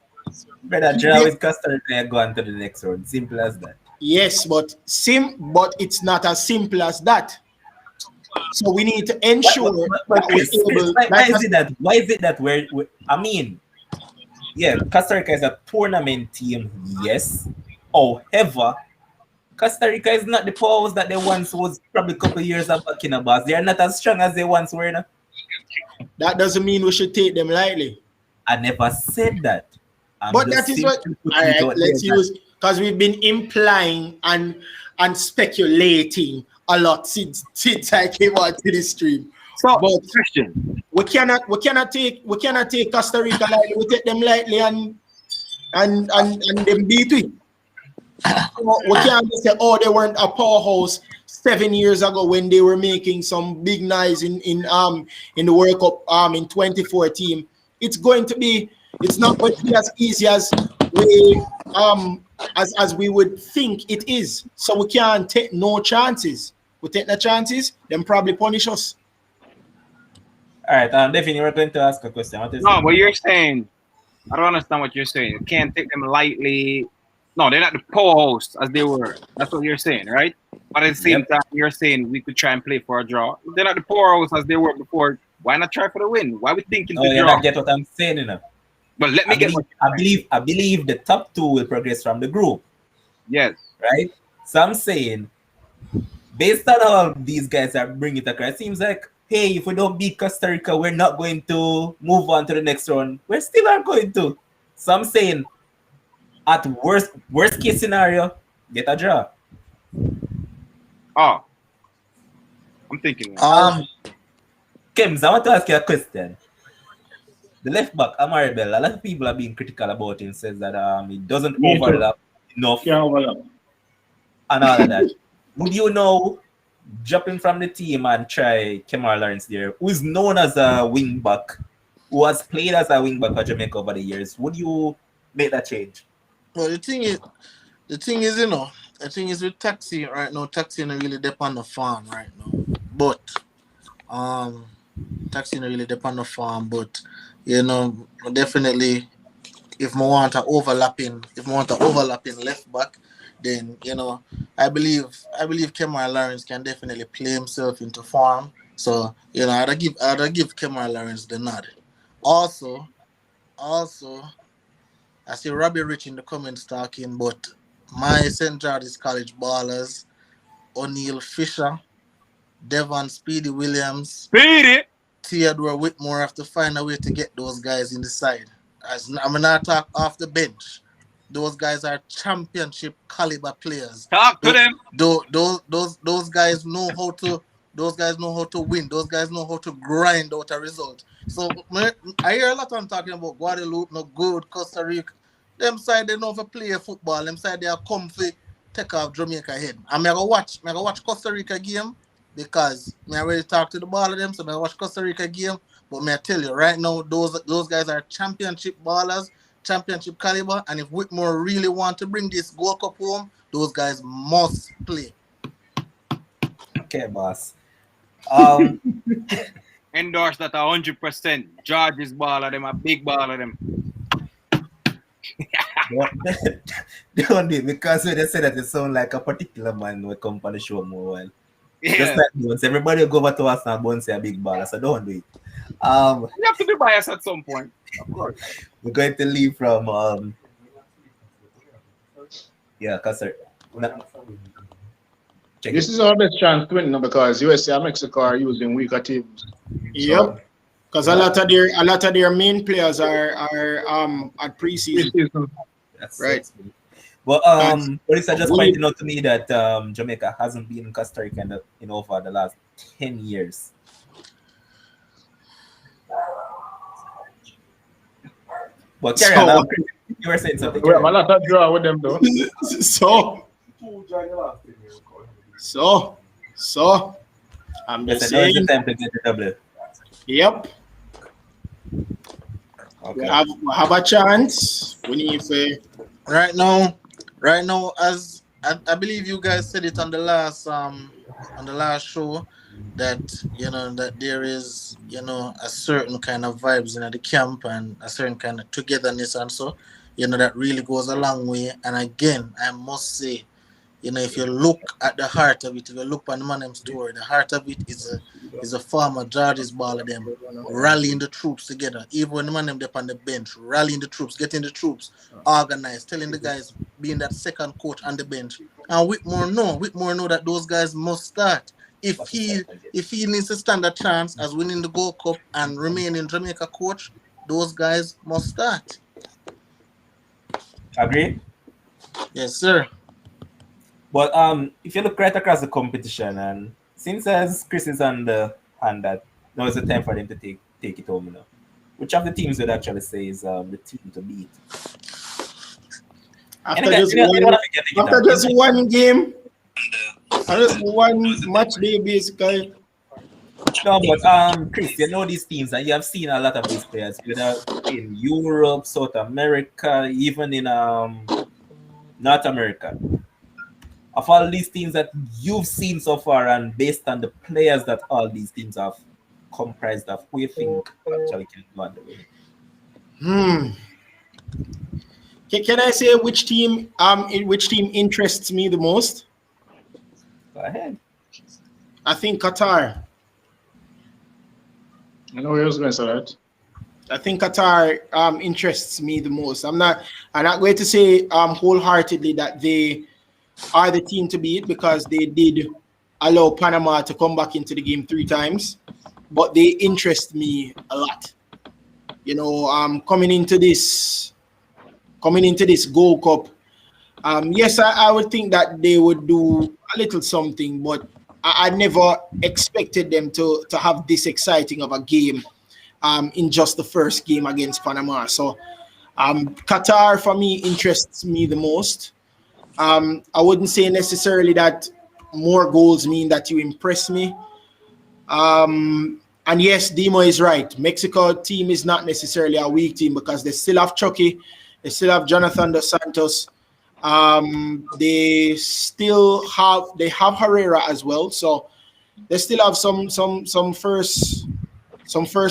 Brother, draw with Costa Rica and go on to the next round. Simple as that. Yes, but it's not as simple as that. So we need to ensure that we're Chris, able. why is it that? Why is it that I mean, yeah, Costa Rica is a tournament team, yes. However, Costa Rica is not the powers that they once was probably a couple of years back in the boss. They are not as strong as they once were. No? That doesn't mean we should take them lightly. I never said that. I'm But just that is what. simply All putting it right, out let's there use, because we've been implying and speculating a lot since I came on to the stream. So, But question. we cannot take Costa Rica lightly. We take them lightly and them beat it. So we can't just say, oh, they weren't a powerhouse 7 years ago when they were making some big noise in the World Cup in 2014. It's not going to be as easy as we would think it is. So we can't take no chances. We take the chances, then probably punish us. All right, Devin, you were going to ask a question. What is No, it? but you're saying, I don't understand what you're saying. You can't take them lightly. No, they're not the powerhouse as they were. That's what you're saying, right? But at the same time, you're saying we could try and play for a draw. If they're not the powerhouse as they were before, why not try for the win? Why are we thinking Oh, to you draw? not get what I'm saying, you know. But let me get I believe the top two will progress from the group, Yes. right? So I'm saying, based on how these guys are bringing it across, it seems like, hey, if we don't beat Costa Rica, we're not going to move on to the next round. We still are going to. So I'm saying, at worst case scenario, get a draw. Oh. I'm thinking. Kims, I want to ask you a question. The left back, Amari Bell, a lot of people are being critical about him, says that it doesn't Me too. overlap enough Yeah, overlap. and all of that. Would you know, dropping from the team and try Kemar Lawrence there, who is known as a wing back, who has played as a wing back for Jamaica over the years? Would you make that change? Well, the thing is, the thing is with Taxi right now. Taxi not really depend on the farm right now, but Taxi not really depend on the farm, but definitely if I want to overlapping left back, then I believe Kemar Lawrence can definitely play himself into form. So I'd give Kemar Lawrence the nod. Also, I see Robbie Rich in the comments talking, but my St. George's College ballers, O'Neal Fisher, Devon Speedy Williams, Beat it. Theodore Whitmore have to find a way to get those guys in the side. I'm not talk off the bench. Those guys are championship caliber players. Talk to them. Those guys know how to. Those guys know how to win. Those guys know how to grind out a result. So I hear a lot of them talking about Guadeloupe, no good, Costa Rica. Them side they know for play football. Them side they are comfy. Take off Jamaica head. I'm gonna watch Costa Rica game because I already talked to the ball of them, so I watch Costa Rica game. But may I tell you right now, those guys are championship ballers, championship caliber, and if Whitmore really want to bring this Gold Cup home, those guys must play. Okay, boss. Endorse that 100%. George's ball of them, a big ball of them. Don't do it, because when they say that, it sound like a particular man will come on the show more while. Just Yeah. like once everybody will go over to us and go and say a big baller, so don't do it. You have to be biased at some point. Of course. We're going to leave from because This is our best chance to win now because USA and Mexico are using weaker teams. Yep. Because a lot of their main players are at preseason. Preseason. that's Right. But Melissa just pointed out to me that Jamaica hasn't been in Costa Rica in over the last 10 years. But carry on now. You were saying something. We have a lot of draw with them though. So I'm Yes, just now is saying. the time to get the double. Yep. Okay. We have a chance. We need to. Right now, as I believe you guys said it on the last show, that that there is a certain kind of vibes in the camp and a certain kind of togetherness, and so that really goes a long way. And again, I must say, If you look at the heart of it, if you look on the man story, the heart of it is a farmer, George's ball of them rallying the troops together. Even when the man them up on the bench, rallying the troops, getting the troops organized, telling the guys being that second coach on the bench. And Whitmore know that those guys must start. If he needs to stand a chance as winning the Gold Cup and remaining Jamaica coach, those guys must start. Agree? Yes, sir. But if you look right across the competition, and since as Chris is on the hand that now is the time for them to take it home, which of the teams would actually say is the team to beat? After just one game, after just one match day, basically. No, but Chris, you know these teams, and you have seen a lot of these players, whether in Europe, South America, even in North America. Of all these teams that you've seen so far, and based on the players that all these teams have comprised of, who you think actually can go on the way? Can I say which team interests me the most? Go ahead. I think Qatar. I know where I was going to say that. I think Qatar interests me the most. I'm not going to say wholeheartedly that they are the team to beat, because they did allow Panama to come back into the game 3 times, but they interest me a lot. Coming into this Gold Cup, yes, I would think that they would do a little something, but I never expected them to have this exciting of a game in just the first game against Panama. So Qatar, for me, interests me the most. I wouldn't say necessarily that more goals mean that you impress me. And yes, Demo is right. Mexico team is not necessarily a weak team, because they still have Chucky, they still have Jonathan Dos Santos. They have Herrera as well, so they still have some first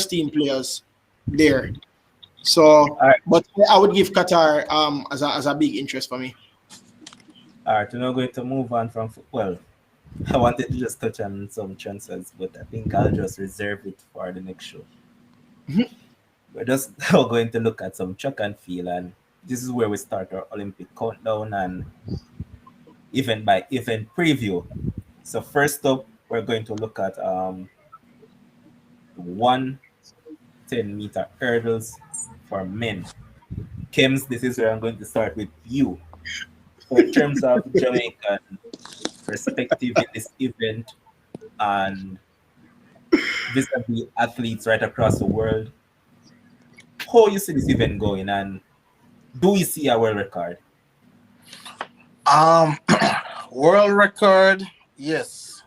team players there. So, but I would give Qatar as a big interest for me. All right, we're now going to move on from well. I wanted to just touch on some transfers, but I think I'll just reserve it for the next show. We're just now going to look at some track and field, and this is where we start our Olympic countdown and event by event preview. So first up, we're going to look at 110-meter hurdles for men. Kims, this is where I'm going to start with you. So in terms of Jamaican perspective in this event and vis-a-vis athletes right across the world, how you see this event going, and do you see a world record? World record, yes,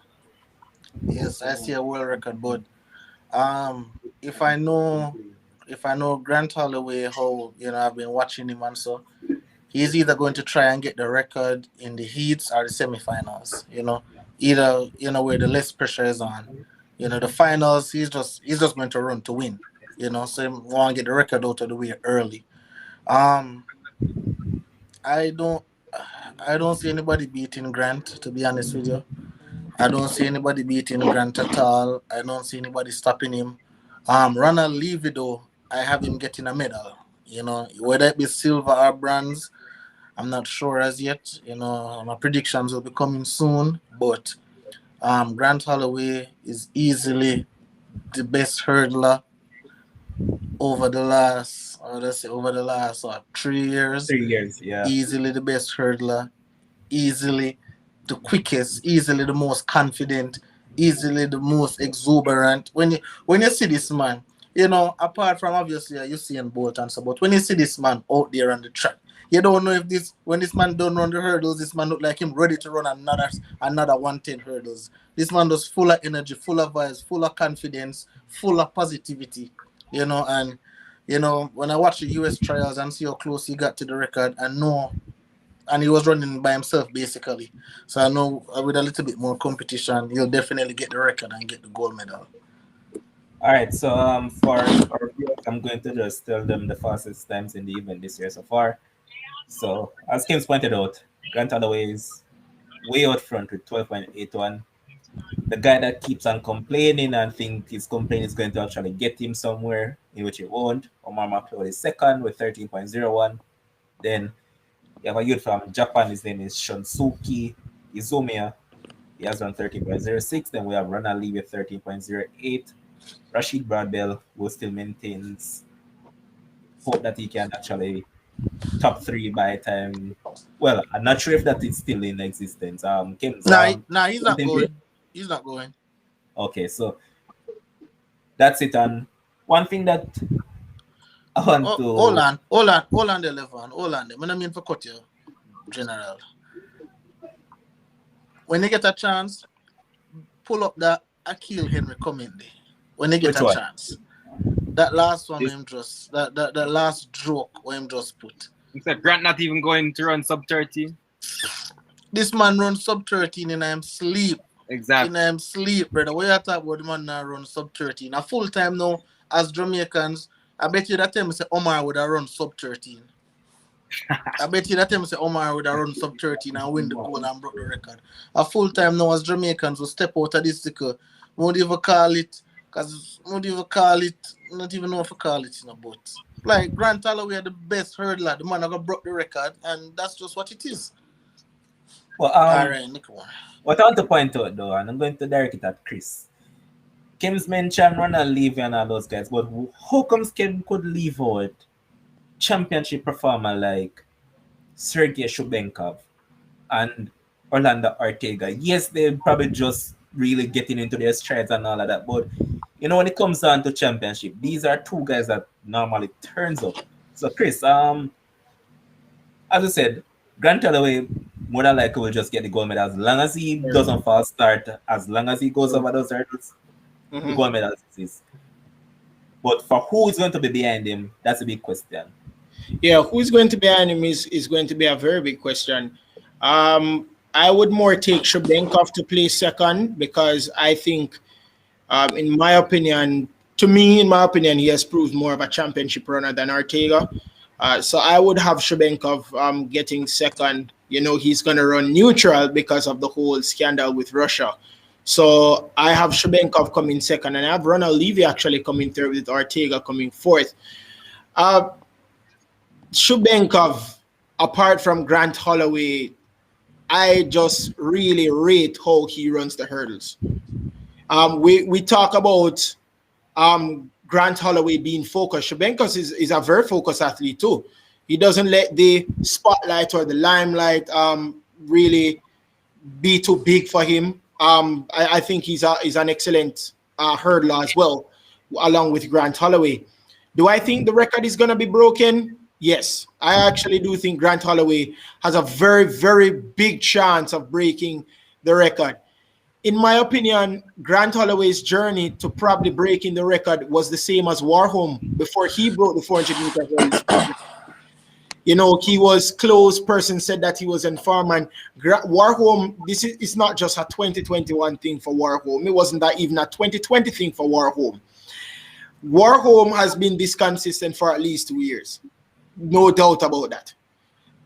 I see a world record. But if I know Grant Holloway, how I've been watching him, and so he's either going to try and get the record in the heats or the semifinals. Either where the less pressure is on. The finals, he's just going to run to win. So he want to get the record out of the way early. I don't see anybody beating Grant, to be honest with you. I don't see anybody beating Grant at all. I don't see anybody stopping him. Ronald Levy, though, I have him getting a medal. Whether it be silver or bronze, I'm not sure as yet. My predictions will be coming soon. But Grant Holloway is easily the best hurdler over the last 3 years. 3 years, yeah. Easily the best hurdler, easily the quickest, easily the most confident, easily the most exuberant. When you see this man, apart from obviously Usain Bolt and so, but when you see this man out there on the track, you don't know if when this man don't run the hurdles, this man look like him ready to run another 110 hurdles. This man was full of energy, full of vibes, full of confidence, full of positivity. When I watch the US trials and see how close he got to the record, I know, and he was running by himself basically. So I know with a little bit more competition, he'll definitely get the record and get the gold medal. All right, so for our viewers, I'm going to just tell them the fastest times in the event this year so far. So as Kim's pointed out, Grant Holloway is way out front with 12.81. The guy that keeps on complaining and think his complaint is going to actually get him somewhere, in which it won't. Omar McLeod is second with 13.01. Then you have a youth from Japan. His name is Shunsuke Izumiya. He has run 13.06. Then we have Ronald Lee with 13.08. Rashid Bradbell, who still maintains hope that he can actually top 3 by time. Well, I'm not sure if that is still in existence. Kim's, Nah, he's not going. He's not going. Okay, so that's it. And one thing that I want to hold on, there, Levon. Hold on, there. I mean for cut you, General. When you get a chance, pull up that Akil Henry comment there. When you get a chance. That last one, him just that last joke when him just put. He said Grant not even going to run sub 13. This man run sub 13 and I'm sleep. Exactly. And I'm sleep, brother. What you talk about the man now run sub 13? A full time now as Jamaicans. I bet you that time say Omar would have run sub 13. I bet you that time say Omar would have run sub 13 and win the goal and broke the record. A full time now as Jamaicans will step out of this ticker. Won't even call it. Because not even call it, not even know if I call it, but like Grant Holloway are the best hurdler. The man that broke the record, and that's just what it is. Well, all right, Nico. What I want to point out though, and I'm going to direct it at Chris. Kim's mentioned Ronald Levy and all those guys, but how comes Kim could leave out championship performer like Sergei Shubenkov and Orlando Ortega? Yes, they're probably just really getting into their strides and all of that, but you know, when it comes down to championship, these are two guys that normally turns up. So Chris, as I said, Grant Holloway more than likely will just get the gold medal as long as he doesn't false start, as long as he goes over those hurdles, the gold medal is. But for who is going to be behind him, that's a big question. Yeah, who's going to be behind him is going to be a very big question. I would more take Shubenkov to play second because I think, in my opinion, he has proved more of a championship runner than Ortega. So I would have Shubenkov getting second. You know, he's going to run neutral because of the whole scandal with Russia. So I have Shubenkov coming second, and I have Ronald Levy actually coming third with Ortega coming fourth. Shubenkov, apart from Grant Holloway, I just really rate how he runs the hurdles. We talk about Grant Holloway being focused. Shubenkov is a very focused athlete too. He doesn't let the spotlight or the limelight really be too big for him. I think he's an excellent hurdler as well, along with Grant Holloway. Do I think the record is going to be broken? Yes, I actually do think Grant Holloway has a very, very big chance of breaking the record. In my opinion, Grant Holloway's journey to probably breaking the record was the same as Warholm before he broke the 400-meter hurdles. You know, he was close. Person said that he was in form. And Warholm, this is not just a 2021 thing for Warholm. It wasn't that even a 2020 thing for Warholm. Warholm has been this consistent for at least 2 years. No doubt about that.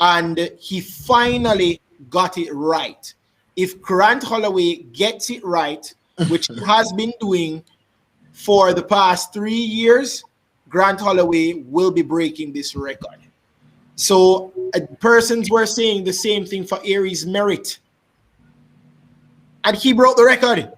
And he finally got it right. If Grant Holloway gets it right, which he has been doing for the past 3 years, Grant Holloway will be breaking this record. So persons were saying the same thing for Aries Merritt. And he broke the record.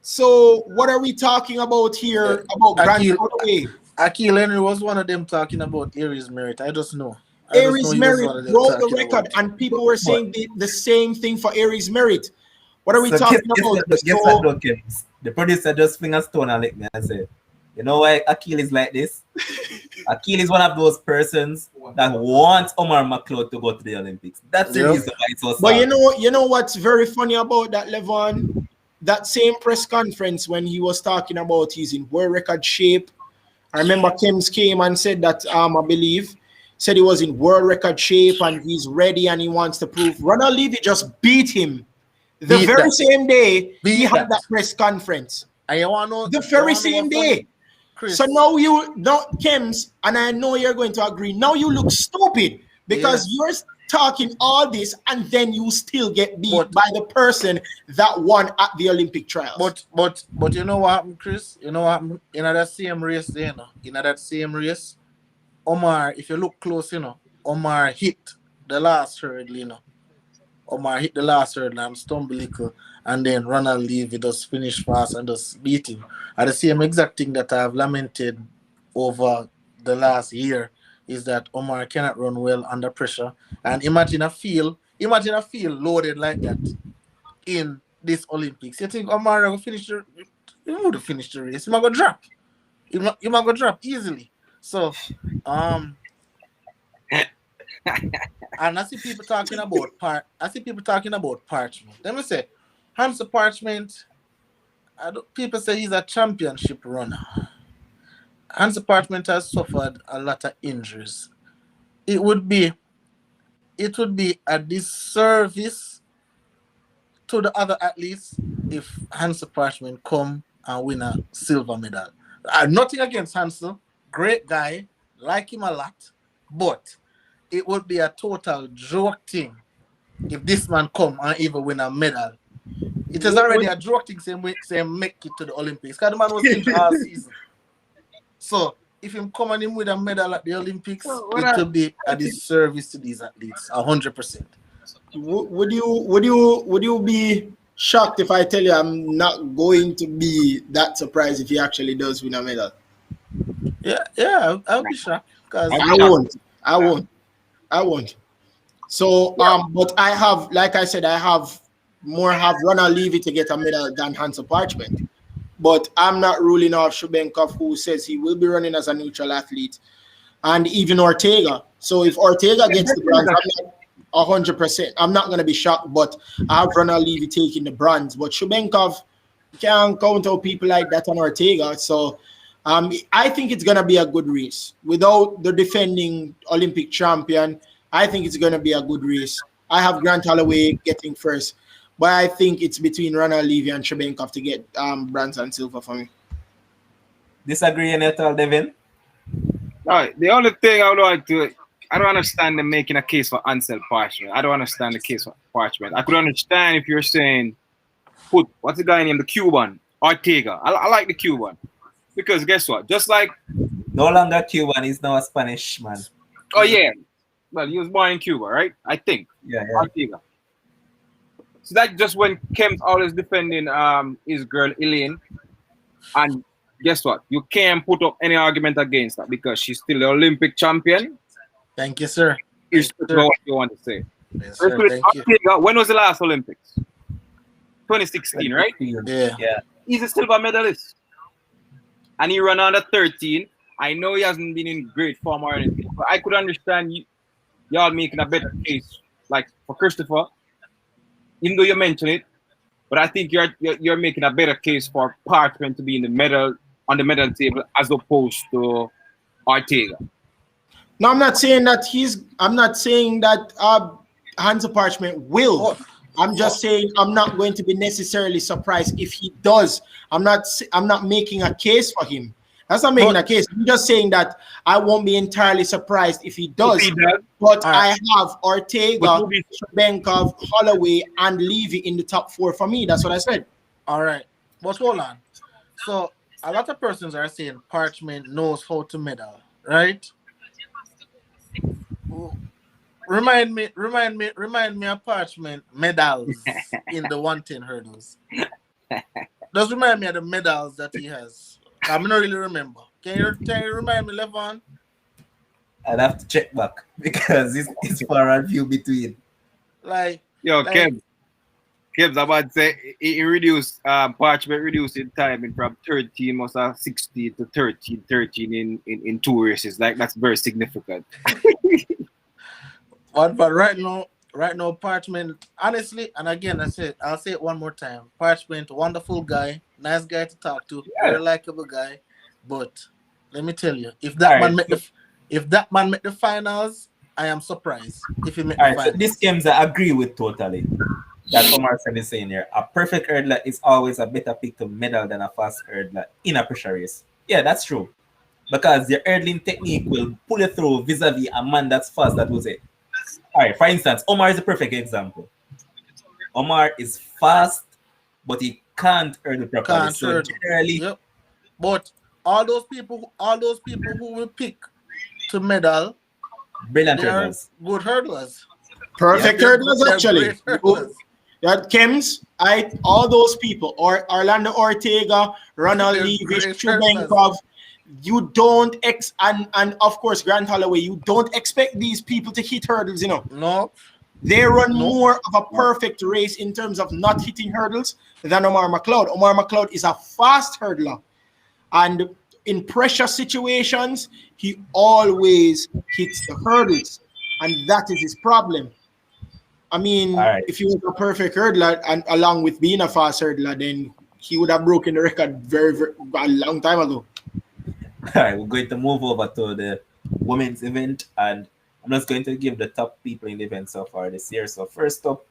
So what are we talking about here about Grant Holloway? Akil Henry was one of them talking about Aries Merritt. I just know. Aries Merritt broke the record, and people were saying the same thing for Aries Merritt. What are we talking about? The producer just finger stone and lick me and say, you know why Akil is like this? Akil is one of those persons that wants Omar McLeod to go to the Olympics. That's the reason why it's so sad. But you know what's very funny about that, Levon? That same press conference when he was talking about he's in world record shape. I remember Kems came and said that, I believe, said he was in world record shape and he's ready and he wants to prove. Ronald Levy just beat him the very same day he had that press conference. And you want to know, the very same day. Chris. So now you, Kems, and I know you're going to agree, now you look stupid because talking all this, and then you still get beat But- by the person that won at the Olympic trials. But you know what happened, Chris? You know what happened in that same race there, you know? In that same race, Omar, if you look close, you know, Omar hit the last hurdle, you know. Omar hit the last hurdle and stumble little, and then Ronald Levy just finish fast and just beat him. And the same exact thing that I've lamented over the last year is that Omar cannot run well under pressure. And imagine a field loaded like that in this Olympics. You think Omar will finish the he would finish the race. He might go drop. He might go drop easily. So and I see people talking about Parchment. Let me say, Hansa Parchment, people say he's a championship runner. Hansa Parchment has suffered a lot of injuries. It would be a disservice to the other athletes if Hansa Parchment come and win a silver medal. Nothing against Hansa, great guy, like him a lot, but it would be a total joke thing if this man come and even win a medal. It is already a joke thing saying make it to the Olympics. Because the man was injured all season. So if him come and him with a medal at the Olympics, it would be a disservice to these athletes, 100%. Would you be shocked if I tell you I'm not going to be that surprised if he actually does win a medal? Yeah, I'll be shocked. Because I won't. So, but I have, like I said, I have Ronald Levy to get a medal than Hansa Parchment. But I'm not ruling off Shubenkov, who says he will be running as a neutral athlete, and even Ortega. So if Ortega gets the bronze, I'm not 100%. I'm not going to be shocked, but I have Ronald Levy taking the bronze. But Shubenkov can't count out people like that on Ortega. So I think it's going to be a good race. Without the defending Olympic champion, I think it's going to be a good race. I have Grant Holloway getting first, but I think it's between Ronald Levy and Shubenkov to get bronze and silver for me. Disagree at all, Devin? All right. The only thing I would like to, I don't understand them making a case for Ansel Parchment. I don't understand the case for Parchment. I could understand if you're saying, what's the guy named the Cuban? Ortega. I like the Cuban. Because guess what? Just like... No longer Cuban, he's now a Spanish man. Oh, yeah. Well, he was born in Cuba, right? I think. Yeah. Ortega. So that just when Kemp's always defending his girl Elaine, and guess what? You can't put up any argument against that because she's still the Olympic champion. Thank you, sir. Here's what you want to say. Yes, sir. Thank you. Ortega, when was the last Olympics? 2016, right? Yeah. He's a silver medalist. And he ran under 13. I know he hasn't been in great form or anything, but I could understand y'all making a better case, like for Christopher, even though you mentioned it, but I think you're making a better case for Parchment to be on the medal table as opposed to Ortega. No, I'm not saying that Hansa Parchment will. I'm just saying I'm not going to be necessarily surprised if he does. I'm not making a case for him. That's not making a case. I'm just saying that I won't be entirely surprised if he does. But I have Ortega, Benkov, Holloway, and Levy in the top 4 for me. That's what I said. All right. But hold on. So a lot of persons are saying Parchment knows how to medal, right? Remind me of Parchment medals in the 110 hurdles. Just remind me of the medals that he has. I don't really remember. Can you remind me, Levon? I'll have to check back because it's far and few between. Kebs, I'm about to say he reduced Parchment reduced in timing from 13 was 60 to 13 in 2 races. Like that's very significant. But right now, Parchment, honestly, and again, I'll say it one more time. Parchment, wonderful guy, nice guy to talk to, very likable guy. But let me tell you, if that man met the finals, I am surprised if he met the finals. So these games I agree with totally. That Omar is saying here. A perfect hurdler is always a better pick to medal than a fast hurdler in a pressure race. Yeah, that's true. Because your hurdling technique will pull you through vis-a-vis a man that's fast, that was it. all right, for instance, Omar is a perfect example. Omar is fast, but he can't hurdle properly. Can't So hurdle. generally, Yep. But all those people who will pick to medal, brilliant they are hurdlers. good hurdlers. Perfect hurdlers, They're actually. great hurdlers. That Kems, all those people, or Orlando Ortega, Ronald They're Leavish, great hurdlers. Chubenkov, you don't and of course Grant Holloway, you don't expect these people to hit hurdles, you know. No, They run No. more of a perfect race in terms of not hitting hurdles than Omar McLeod. Omar McLeod is a fast hurdler. And in pressure situations, he always hits the hurdles. And that is his problem. I mean, All right. if he was a perfect hurdler and along with being a fast hurdler, then he would have broken the record very a long time ago. All right, we're going to move over to the women's event, and I'm just going to give the top people in the event so far this year. So first up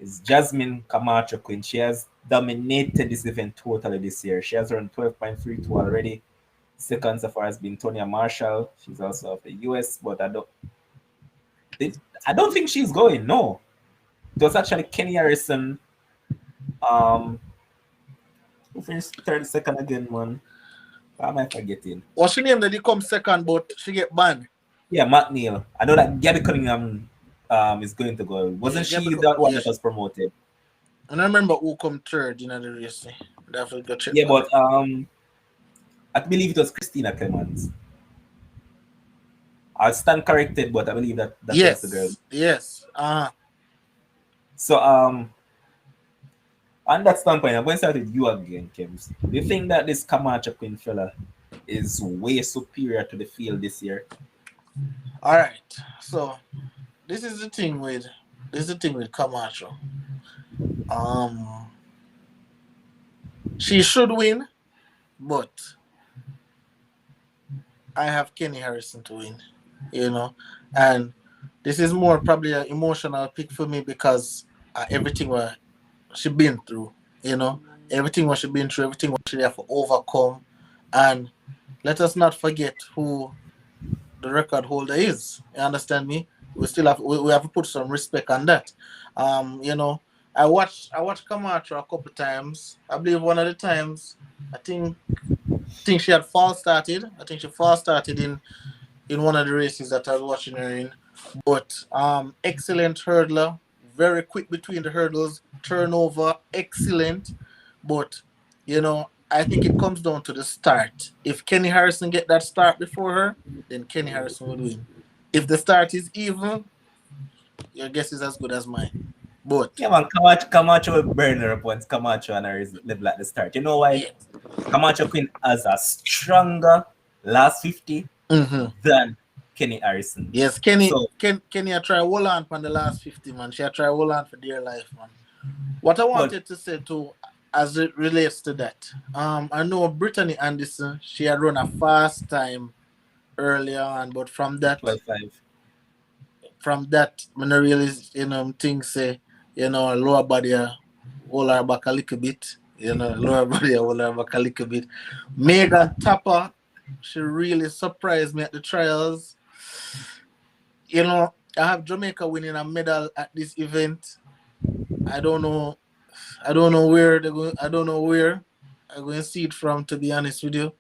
is Jasmine Camacho Quinn. She has dominated this event totally this year. She has run 12.32 already. Second so far has been Tonya Marshall. She's also of the US, but I don't think she's going. No, it was actually Kenny Harrison. Who finished 32nd again, man? Why am I forgetting? what's her name that he come second, but she get banned. Yeah, McNeil. I know that Gabby Cunningham is going to go. Wasn't Yeah, she Gabby that one yeah, that was promoted? And I remember who come third in the race. Definitely go check. Yeah, that. but I believe it was Christina Clemens. I'll stand corrected, but I believe that was the girl. Yes. So on that standpoint, I'm going to start with you again, Kims. Do you think that this Camacho Quinn fella is way superior to the field this year? All right. So this is the thing with Camacho. She should win, but I have Kenny Harrison to win. You know, and this is more probably an emotional pick for me because everything what she been through. You know, everything what she been through, everything what she have to overcome, and let us not forget who the record holder is. You understand me? We still have we have to put some respect on that. You know, I watched Camacho a couple times. I believe one of the times I think she had false started. I think she false started in one of the races that I was watching her in. But excellent hurdler, very quick between the hurdles, turnover, excellent. But you know, I think it comes down to the start. If Kenny Harrison get that start before her, then Kenny Harrison would win. If the start is even, your guess is as good as mine. But Yeah, man, Camacho will burn her up once Camacho and her is level at the start. You know why? yeah. Camacho Quinn has a stronger last 50 than Kenny Harrison. Yes, Kenny So Kenny I try hold on for the last 50, man. She I try hold on for dear life, man. What I wanted to say too, as it relates to that, I know Brittany Anderson, she had run a fast time earlier on, but from that, 12.5. I don't really, think say, lower body, hold her back a little bit, lower body, hold her back a little bit. Megan Tapper, she really surprised me at the trials. I have Jamaica winning a medal at this event. I don't know where they're going. I don't know where I'm going to see it from, to be honest with you.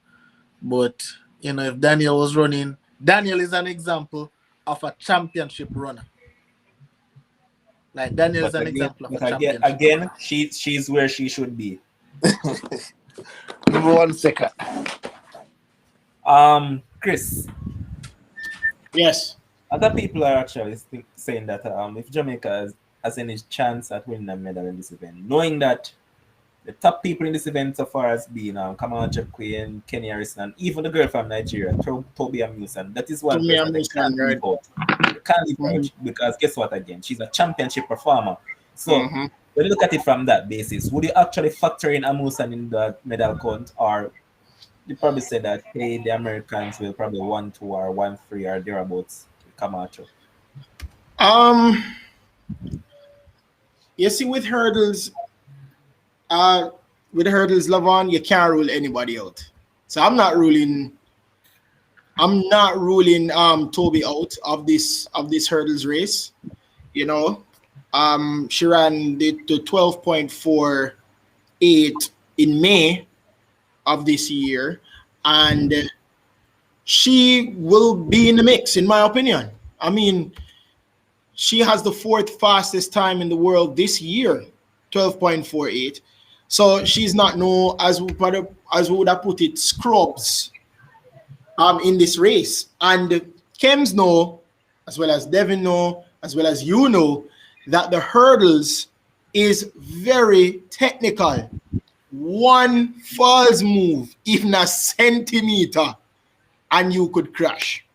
But if Daniel was running, Daniel is an example of a championship runner. Like Daniel is But an again, example of a championship runner. she's where she should be. Give me 1 second. Chris, Yes. other people are actually saying that if Jamaica has any chance at winning a medal in this event, knowing that the top people in this event so far has been Camacho Quinn, Kenny Harrison, and even the girl from Nigeria, Toby Amusan. That is one Toby person they can't Amusan, leave out. They can't leave out because guess what? Again, she's a championship performer. So when you look at it from that basis, would you actually factor in Amusan in the medal count, or you probably say that hey, the Americans will probably 1-2 or 1-3 or thereabouts with Camacho? You see, with hurdles, Lavon, you can't rule anybody out. So I'm not ruling I'm not ruling Toby out of this hurdles race. You know, she ran the 12.48 in May of this year, and she will be in the mix, in my opinion. I mean, she has the 4th fastest time in the world this year, 12.48. So she's not no, as we would have put it, scrubs in this race. And Kems know, as well as Devin know, as well as you know, that the hurdles is very technical. One false move, even a centimeter, and you could crash.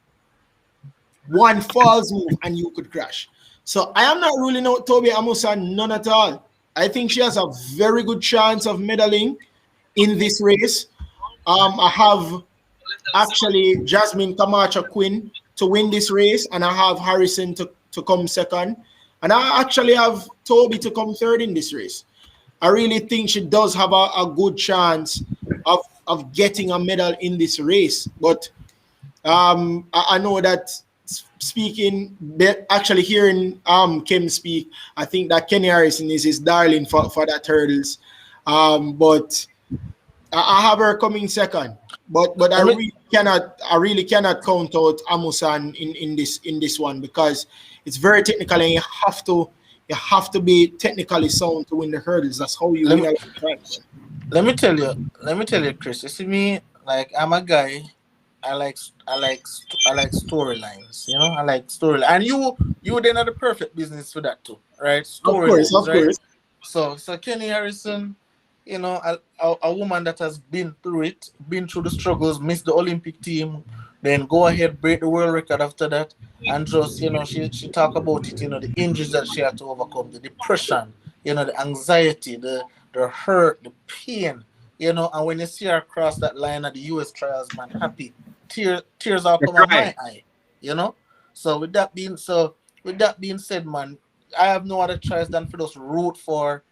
One false move and you could crash. So I am not ruling out Toby Amusan, none at all. I think she has a very good chance of medaling in this race. I have actually Jasmine Camacho Quinn to win this race, and I have Harrison to come second. And I actually have Toby to come third in this race. I really think she does have a good chance of getting a medal in this race. But I know that speaking, actually hearing Kim speak, I think that Kenny Harrison is his darling for that hurdles. But I have her coming second. But I really cannot count out Amusan in this one, because it's very technical, and you have to be technically sound to win the hurdles. That's how you win. Let me tell you, Chris. You see me, like, I'm a guy. I like storylines. You know, I like storyline, and you then are the perfect business for that too, right? Storylines, Of course. So Kenny Harrison, you know, a woman that has been through it, been through the struggles, missed the Olympic team, then go ahead, break the world record after that, and just, you know, she talk about it, you know, the injuries that she had to overcome, the depression, you know, the anxiety, the hurt, the pain, you know, and when you see her cross that line at the US trials, man, happy, tears are coming out my eye, you know. So with that being said, man, I have no other choice than for just root for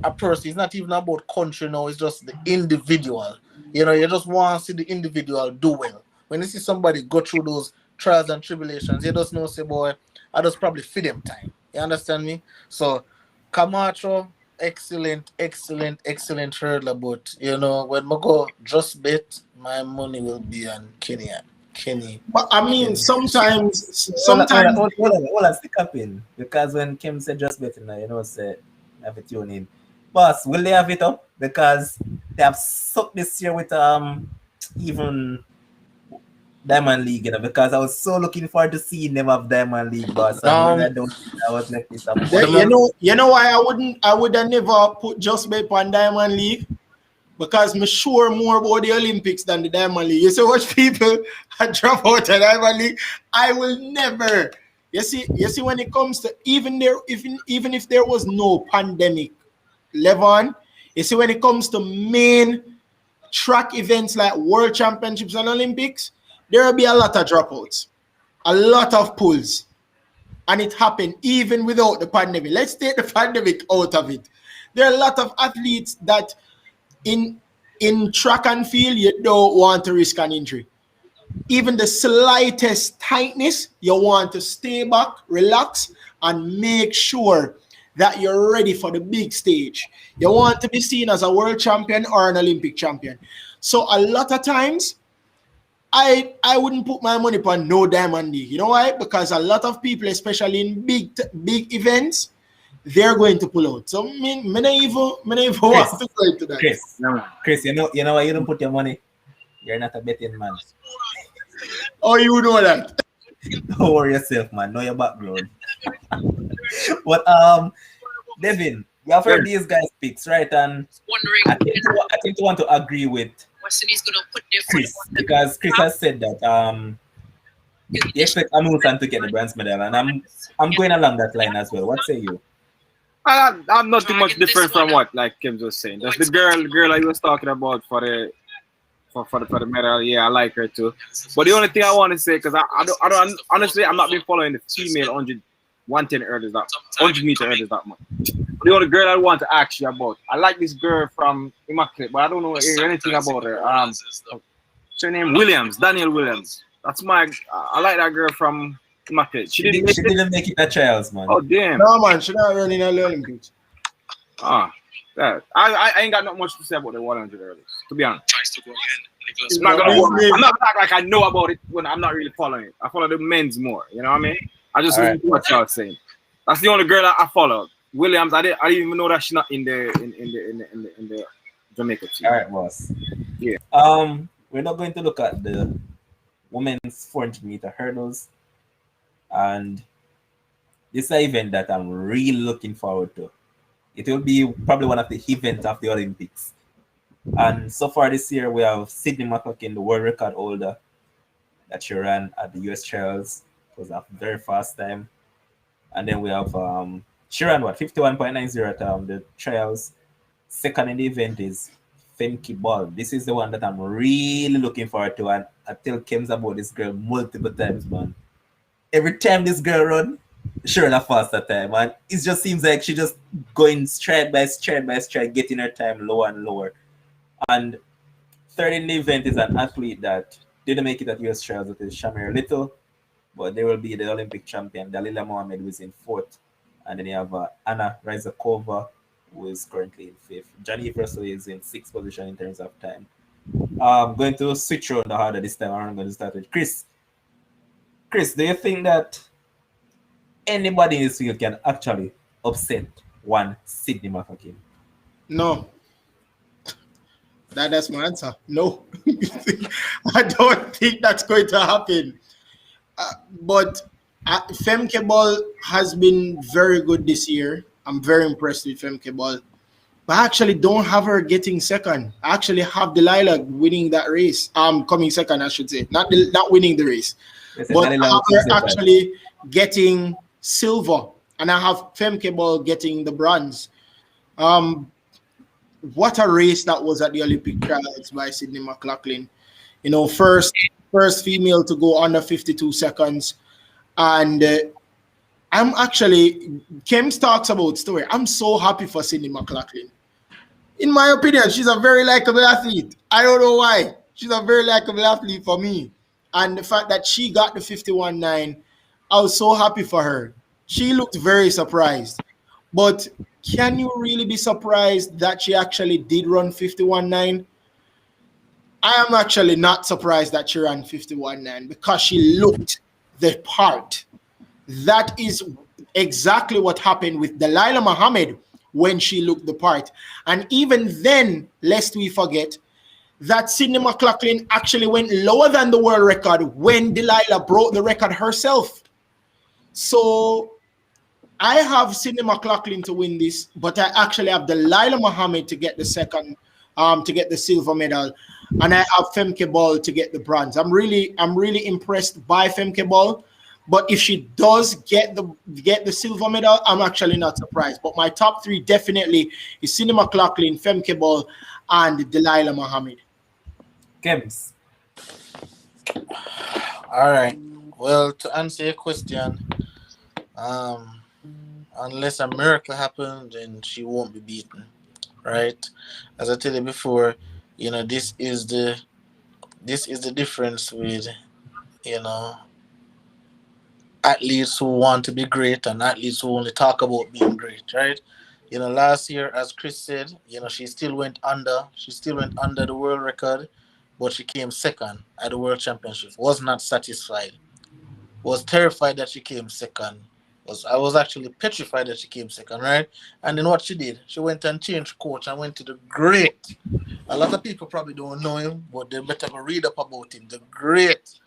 a person. It's not even about country now, it's just the individual. You know, you just want to see the individual do well. When you see somebody go through those trials and tribulations, you just know, say, boy, I just probably feed them time. You understand me? So Camacho, excellent hurdler, but you know, when I go just bet, my money will be on Kenny. But I mean, sometimes Hold on, stick up in. Because when Kim said just betting, you know, say, have it tune in. Boss, will they have it up? Because they have sucked this year with even Diamond League, you know, because I was so looking forward to seeing them have Diamond League, boss. And when I was left disappointed. You know why I would have never put just bet on Diamond League? Because I'm sure more about the Olympics than the Diamond League. You see what people drop out of Diamond League? I will never. You see when it comes to even if there was no pandemic, Levon, you see when it comes to main track events like World Championships and Olympics, there will be a lot of dropouts, a lot of pulls. And it happened even without the pandemic. Let's take the pandemic out of it. There are a lot of athletes that in track and field, you don't want to risk an injury. Even the slightest tightness, you want to stay back, relax, and make sure that you're ready for the big stage. You want to be seen as a world champion or an Olympic champion. So a lot of times, I wouldn't put my money upon no Diamond League. You know why? Because a lot of people, especially in big events, they're going to pull out. So me not even want to go into that. Chris, you know why you don't put your money? You're not a betting man. Oh, you know that. Don't worry yourself, man. Know your background. But Devin, you have heard these guys' picks, right? And I think you want to agree with Chris, because Chris has said that you expect Hamilton to get the bronze medal, and I'm going along that line as well. What say you? I'm not too much different from what like Kim was saying. That's the girl I was talking about for the medal. Yeah, I like her too. But the only thing I want to say, because I don't honestly, I'm not been following the female 110 hurdles, that 100 meter hurdles that much. But the only girl I want to ask you about, I like this girl from Immaculate, but I don't know anything about her. What's her name? Williams, Daniel Williams. That's my. I like that girl from Immaculate. She didn't make She it. didn't make it at trials, man. Oh damn. No man, she not running a Olympics. Ah, that. I ain't got not much to say about the 100 early. To be honest, I'm not gonna. I'm not gonna act like I know about it when I'm not really following it. I follow the men's more. You know what I mean? I just listen to what y'all saying. That's the only girl that I follow. Williams, I didn't even know that she's not in the Jamaica team. All right, boss. Yeah. We're not going to look at the women's 400-meter hurdles, and this is an event that I'm really looking forward to. It will be probably one of the events of the Olympics. And so far this year, we have Sydney McLaughlin, the world record holder, that she ran at the US trials. It was a very fast time. And then we have she ran 51.90 at the trials. Second in the event is Femke Ball. This is the one that I'm really looking forward to, and I tell Kems about this girl multiple times, man. Every time this girl run, she run a faster time, and it just seems like she just going stride by stride by stride, getting her time lower and lower. And third in the event is an athlete that didn't make it at US trials, that is Shamir Little, but they will be the Olympic champion. Dalila Mohammed, who is in fourth, and then you have Anna Ryzakova, who is currently in fifth. Johnny Russell is in sixth position in terms of time. I'm going to switch around the harder this time. I'm going to start with Chris. Chris, do you think that anybody in this field can actually upset one Sydney McLaughlin? No. That's my answer. No. I don't think that's going to happen. But Femke Ball has been very good this year. I'm very impressed with Femke Ball. But I actually don't have her getting second. I actually have Delilah winning that race. Coming second, I should say. Not winning the race. But I have her actually getting silver. And I have Femke Ball getting the bronze. What a race that was at the Olympic trials by Sydney McLaughlin. You know, first female to go under 52 seconds. And I'm actually, Kems talks about story. I'm so happy for Sydney McLaughlin. In my opinion, she's a very likable athlete. I don't know why. She's a very likable athlete for me. And the fact that she got the 51.9, I was so happy for her. She looked very surprised. But can you really be surprised that she actually did run 51.9? I am actually not surprised that she ran 51.9 because she looked the part. That is exactly what happened with Delilah Muhammad when she looked the part. And even then, lest we forget, that Sydney McLaughlin actually went lower than the world record when Delilah broke the record herself. So I have Sydney McLaughlin to win this, but I actually have Delilah Muhammad to get the second, to get the silver medal, and I have Femke Ball to get the bronze. I'm really impressed by Femke Ball, but if she does get the silver medal, I'm actually not surprised. But my top three definitely is Sydney McLaughlin, Femke Ball, and Delilah Muhammad. Kems. All right. Well, to answer your question, unless a miracle happens, then she won't be beaten, right? As I told you before, you know, this is the difference with, you know, athletes who want to be great and athletes who only talk about being great, right? You know, last year, as Chris said, you know, she still went under the world record, but she came second at the World Championship. Was not satisfied. Was terrified that she came second. I was actually petrified that she came second, right? And then what she did, she went and changed coach and went to the great. A lot of people probably don't know him, but they better go read up about him. The great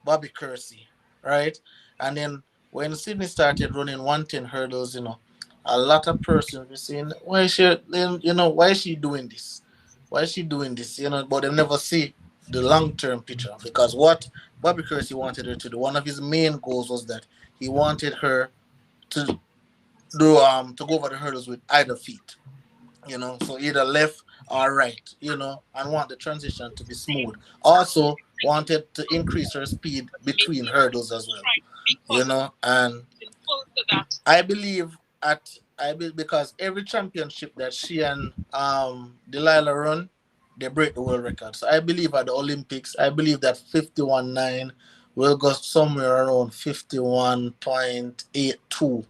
Bobby Kersey, right? And then when Sydney started running 110 hurdles, you know, a lot of persons were saying, why is she doing this? Why is she doing this? You know, but they never see the long-term picture, because what Bobby Kersey wanted her to do, one of his main goals was that he wanted her to do to go over the hurdles with either feet, you know, so either left or right, you know, and want the transition to be smooth. Also wanted to increase her speed between hurdles as well, you know. And I believe because every championship that she and Delilah run, they break the world record. So I believe at the Olympics, I believe that 51.9 will go somewhere around 51.82.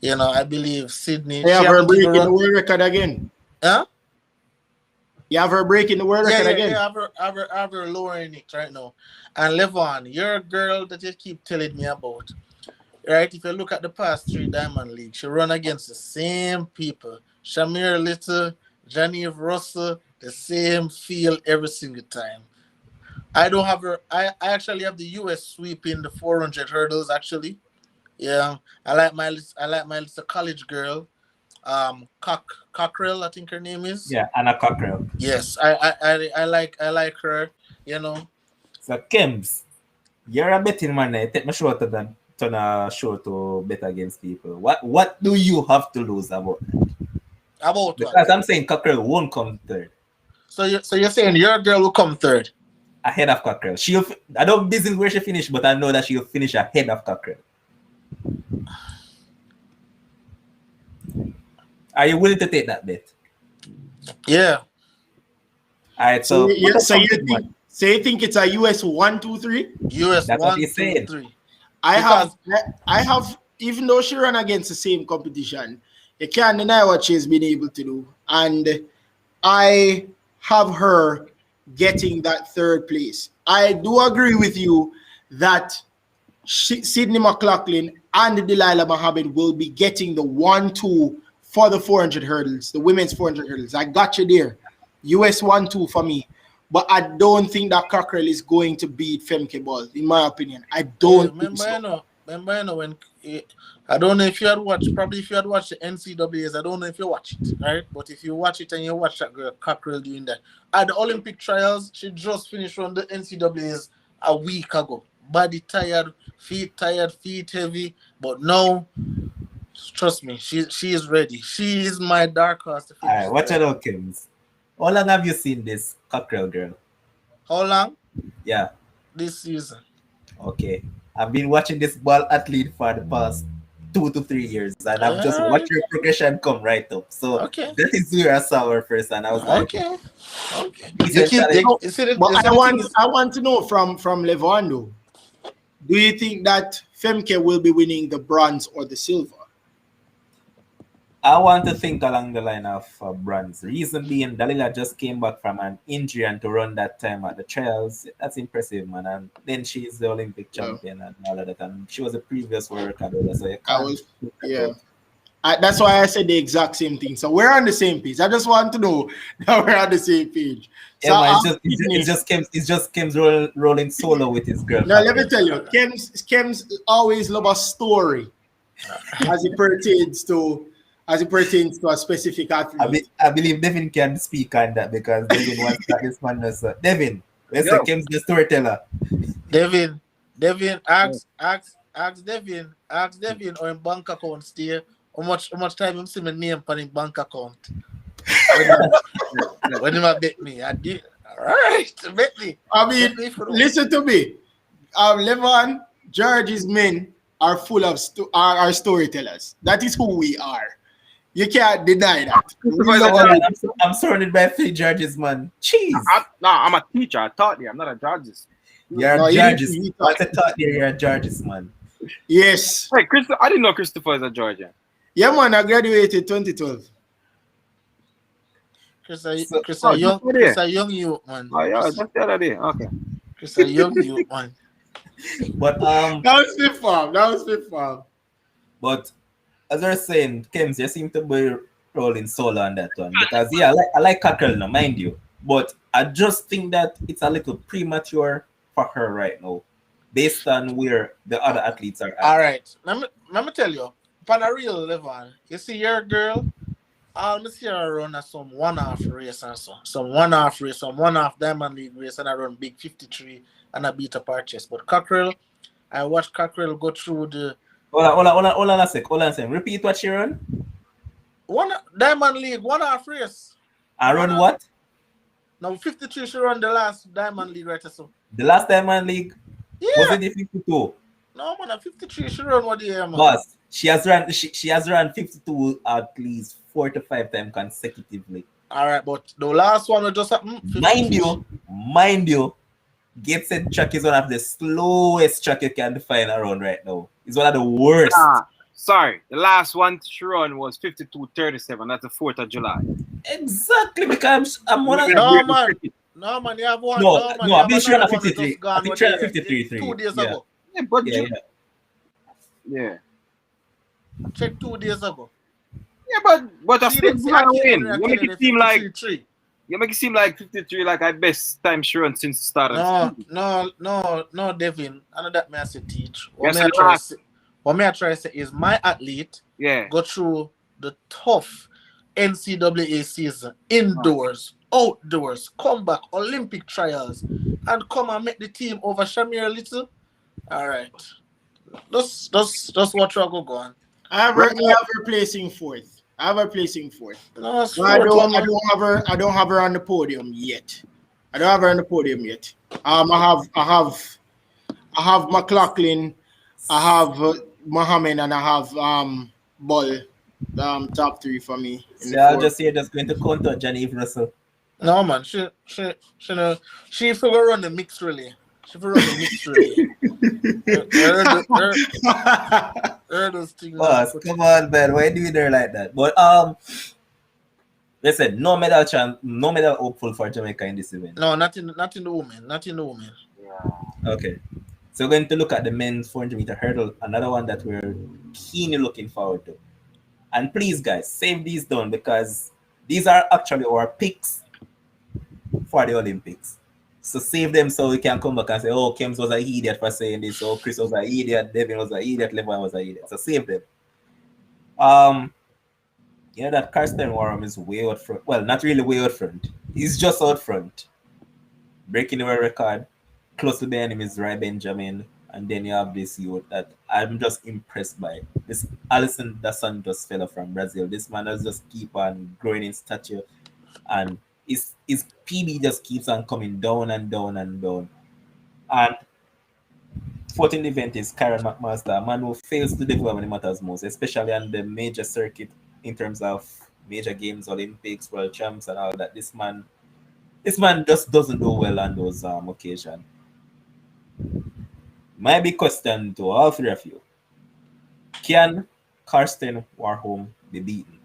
You know, I believe Sydney. They She have her haven't even breaking the run. world record again. Huh? You have her breaking the world record again. Yeah. Have her lowering it right now. And Levon, you're a girl that you keep telling me about. Right? If you look at the past 3 Diamond League, she run against the same people. Shamir Little, Genevieve Russell, the same field every single time. I don't have her. I actually have the US sweeping the 400 hurdles actually. Yeah. I like my little college girl. Cockrell, I think her name is. Yeah, Anna Cockrell. Yes, I like her. You know, So Kims, you're a betting man. Take my show to them. Turn a show to bet against people. What do you have to lose about that? about Because what? I'm saying Cockrell won't come third. So you're saying your girl will come third? Ahead of Cockrell. I don't business where she finished, but I know that she'll finish ahead of Cockrell. Are you willing to take that bet? Yeah. All right, So, so you think it's a US 1, 2, 3? US That's what one, he's two, saying. 3. I Because- have, even though she ran against the same competition, you can't deny what she's been able to do. And I have her getting that third place. I do agree with you that Sydney McLaughlin and Delilah Mohammed will be getting the 1, 2 for the 400 hurdles, the women's 400 hurdles. I got you there. US 1, 2 for me. But I don't think that Cockrell is going to beat Femke Ball, in my opinion. I don't think so. Remember, you know, when I don't know if you had watched, probably if you had watched the NCAAs, I don't know if you watch it, right? But if you watch it and you watch that girl Cockrell doing that at the Olympic trials, she just finished on the NCAAs a week ago. Body tired, feet heavy, but now, trust me, she is ready. She is my dark horse to all finish. right, watch out, Kims. How long have you seen this Cockrell girl? How long? Yeah, This season. okay. I've been watching this ball athlete for the past 2 to 3 years, and I've just watched her progression come right up. So Okay. that is where I saw her first, and I was like, Okay. essentially, You see the, But the I something is- want to know from Levando, do you think that Femke will be winning the bronze or the silver? I want to think along the line of Brands. Reason being, Dalila just came back from an injury and to run that time at the trials. That's impressive, man. And then she's the Olympic champion and all of that. And she was a previous world record holder, so you can't. That's why I said the exact same thing. So we're on the same page. I just want to know that we're on the same page. So Yeah, man, it's just Kems rolling solo with his girl. Now let me tell you, Kems always love a story as it pertains to a specific athlete. I believe Devin can speak on that because Devin wants that this man knows. Devin, let's say Kems the storyteller. Devin, ask Devin or in bank account stay. How much time him see my name on his bank account? when him a bet me, I did. All right, bet me. I mean, listen to me. Levon, George's men are full of are storytellers. That is who we are. You can't deny that. I'm surrounded by 3 judges, man. Jeez. I'm a teacher. I taught there. I'm not a judges. You're judges. What's a thought there? You're judges, man. Yes. Hey, I didn't know Christopher is a Georgian. Yeah, man. I graduated 2012. Chris a young youth, man. Oh yeah, just the other day. Okay. Chris a young youth, man. But that was fifth farm. But as I was saying, Kems, you seem to be rolling solo on that one because I like Cockrell now, mind you. But I just think that it's a little premature for her right now, based on where the other athletes are at. All right, let me tell you, on a real level, you see your girl. I'll see her run some one-off race and some one-off Diamond League race, and I run big 53 and I beat up her chest. But Cockrell, I watched Cockrell go through the. Hold on a sec. Repeat what she run. One Diamond League one-off race. I run what? No, 53 she run the last Diamond League right so. The last Diamond League? Yeah. Was it the 52? No, man, 53 she run what the year, man. Boss, she has run 52 at least 4 to 5 times consecutively. All right, but the last one will just happen. Mind you, Gateshead track is one of the slowest track you can find around right now. It's one of the worst. Sorry, the last one to run was 52:37. That's the 4th of July. Exactly, because I'm one of No, man, you have one. No, man, no, you I have think she ran a another one that 53. just gone I think one she ran a day, 53. 2 days Yeah. ago. Yeah, but Yeah. Check 2 days ago. Yeah, but I See still the gonna Akil win. when You Akil make the it seem like 53-3. you make it seem like 53 like our best time she run since the start of the season. No, Devin. I know that may I say teach. Yes, What may I try to say is my athlete Yeah. go through the tough NCAA season, indoors, outdoors, come back, Olympic trials, and come and make the team over Shamir Little. All right. Just watch her go on. I have her placing fourth. No, it's But I fourth, man. don't have her on the podium yet. I have McLaughlin, I have Mohammed, and I have Ball. Top 3 for me. So I'll just say just going to counter Johnny Russell. No, man. She figure run the mix relay. She figure run the mix relay. Those things. Boss, come on, man. Why do you there like that? But listen, no medal hopeful for Jamaica in this event. No, not in the women. Okay. So we're going to look at the men's 400-meter hurdle, another one that we're keenly looking forward to. And please, guys, save these down because these are actually our picks for the Olympics. So save them so we can come back and say, oh, Kems was an idiot for saying this, oh, Chris was an idiot, Devin was an idiot, Levon was an idiot. So save them. You know that Karsten Warham is way out front. Well, not really way out front. He's just out front. Breaking the world record. Close to the enemy is Rai Benjamin. And then you have this youth that I'm just impressed by. This Alisson dos Santos fella from Brazil. This man has just keep on growing in stature. And his PB just keeps on coming down and down and down. And 14th event is Kyron McMaster, a man who fails to deliver when it matters most, especially on the major circuit in terms of major games, Olympics, World Champs, and all that. This man just doesn't do well on those occasions. My big question to all three of you: can Karsten Warholm be beaten?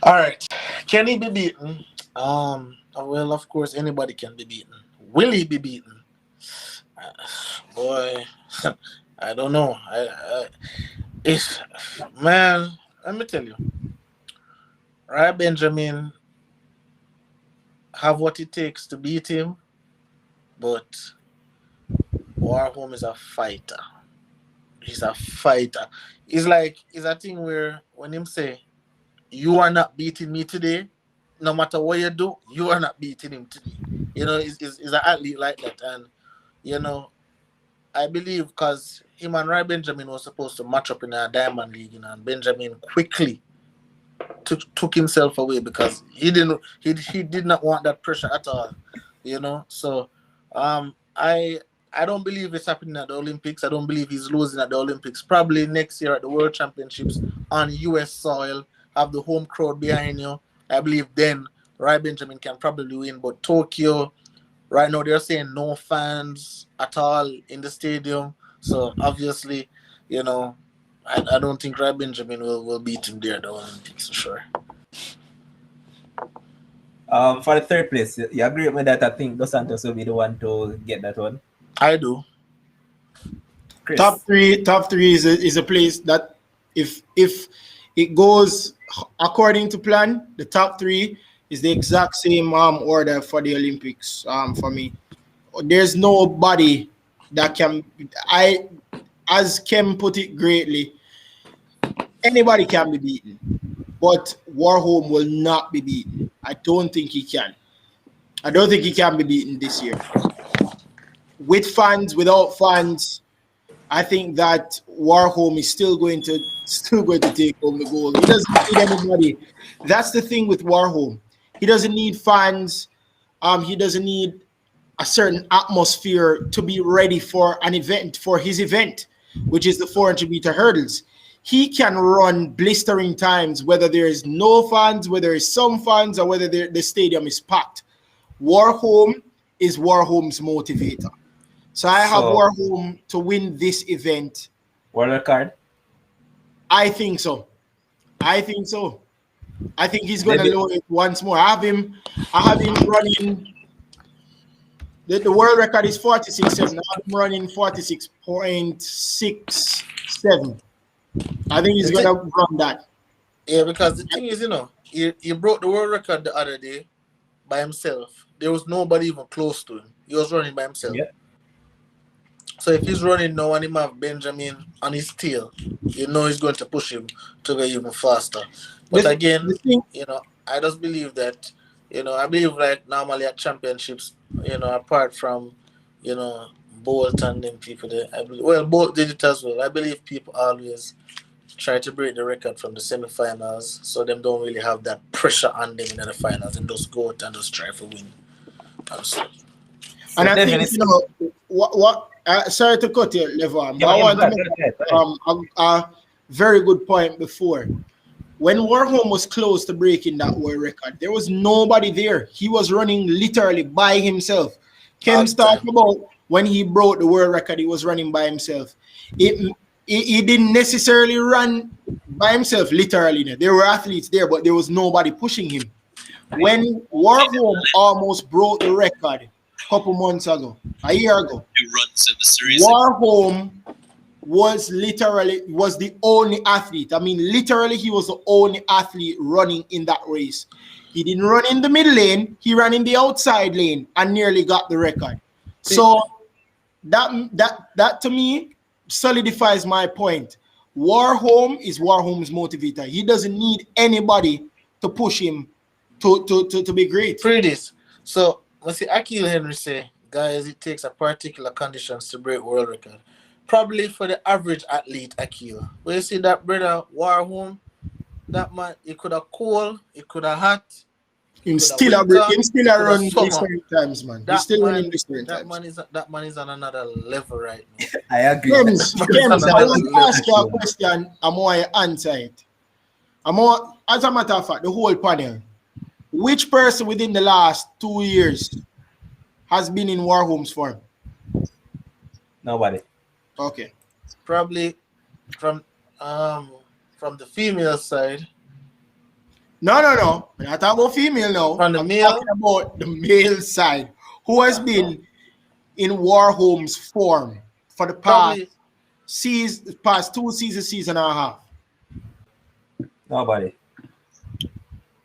All right. Can he be beaten? Well, of course, anybody can be beaten. Will he be beaten? Boy, I don't know. Man, let me tell you. Rai Benjamin have what it takes to beat him, but Warholm is a fighter. He's a fighter. It's a thing where when him say, you are not beating me today, no matter what you do, you are not beating him today. You know, he's an athlete like that. And, you know, I believe because him and Rai Benjamin was supposed to match up in a Diamond League, you know, and Benjamin quickly took himself away because he did not want that pressure at all, you know. So I don't believe it's happening at the Olympics. I don't believe he's losing at the Olympics. Probably next year at the World Championships on US soil, have the home crowd behind you. I believe then Rai Benjamin can probably win. But Tokyo, right now they're saying no fans at all in the stadium. So obviously, you know, I don't think Rai Benjamin will beat him there at the Olympics for sure. For the third place, you agree with me that I think Dos Santos will be the one to get that one? I do. Chris. Top three is a place that if it goes according to plan, the top 3 is the exact same order for the Olympics. For me, there's nobody that can. As Kem put it greatly, anybody can be beaten, but Warholm will not be beaten. I don't think he can. I don't think he can be beaten this year. With fans, without fans, I think that Warholm is still going to take home the gold. He doesn't need anybody. That's the thing with Warholm. He doesn't need fans. He doesn't need a certain atmosphere to be ready for an event, for his event, which is the 400-meter hurdles. he can run blistering times, whether there is no fans, whether there is some fans, or whether the stadium is packed. Warholm is Warholm's motivator. So I have Warholm to win this event. World record? I think so. I think he's going to load it once more. I have him running. The world record is 46.7. I have him running 46.67. I think he's going to run that. Yeah, because the thing is, he broke the world record the other day by himself. There was nobody even close to him. He was running by himself. Yeah. So if he's running now and he have Benjamin on his tail, he's going to push him to go even faster. But again, I just believe that, I believe like normally at championships, apart from, Bolt and them people there, Bolt did it as well. I believe people always try to break the record from the semi-finals, so them don't really have that pressure on them in the finals and just go out and just try to win. And I think, sorry to cut you, Levon, but I want to make a very good point before. When Warholm was close to breaking that world record, there was nobody there. He was running literally by himself. Kim's talking about when he broke the world record, he was running by himself. He didn't necessarily run by himself, literally. There were athletes there, but there was nobody pushing him. When Warholm almost broke the record a couple months ago, a year ago, Warholm was the only athlete. I mean, literally, he was the only athlete running in that race. He didn't run in the middle lane. He ran in the outside lane and nearly got the record. So that to me solidifies my point. Warholm is Warholm's motivator. He doesn't need anybody to push him to be great. Pretties. So let's see, Akil Henry say, guys, it takes a particular conditions to break world record. Probably for the average athlete, Akil. But you see that brother Warholm, that man, he could have cold, he could have hot. Him still run different times, man. He's still running different times. That man is on another level right now. I agree. James, I want to ask you a question. I'm going to answer it. As a matter of fact, the whole panel. Which person within the last 2 years has been in Warholm's form? Nobody. Okay. Probably from the female side. No. We're not talking about female now. From the I'm male? talking about the male side. Who has been in Warholm's form for the past 2 seasons, season and a half? Nobody.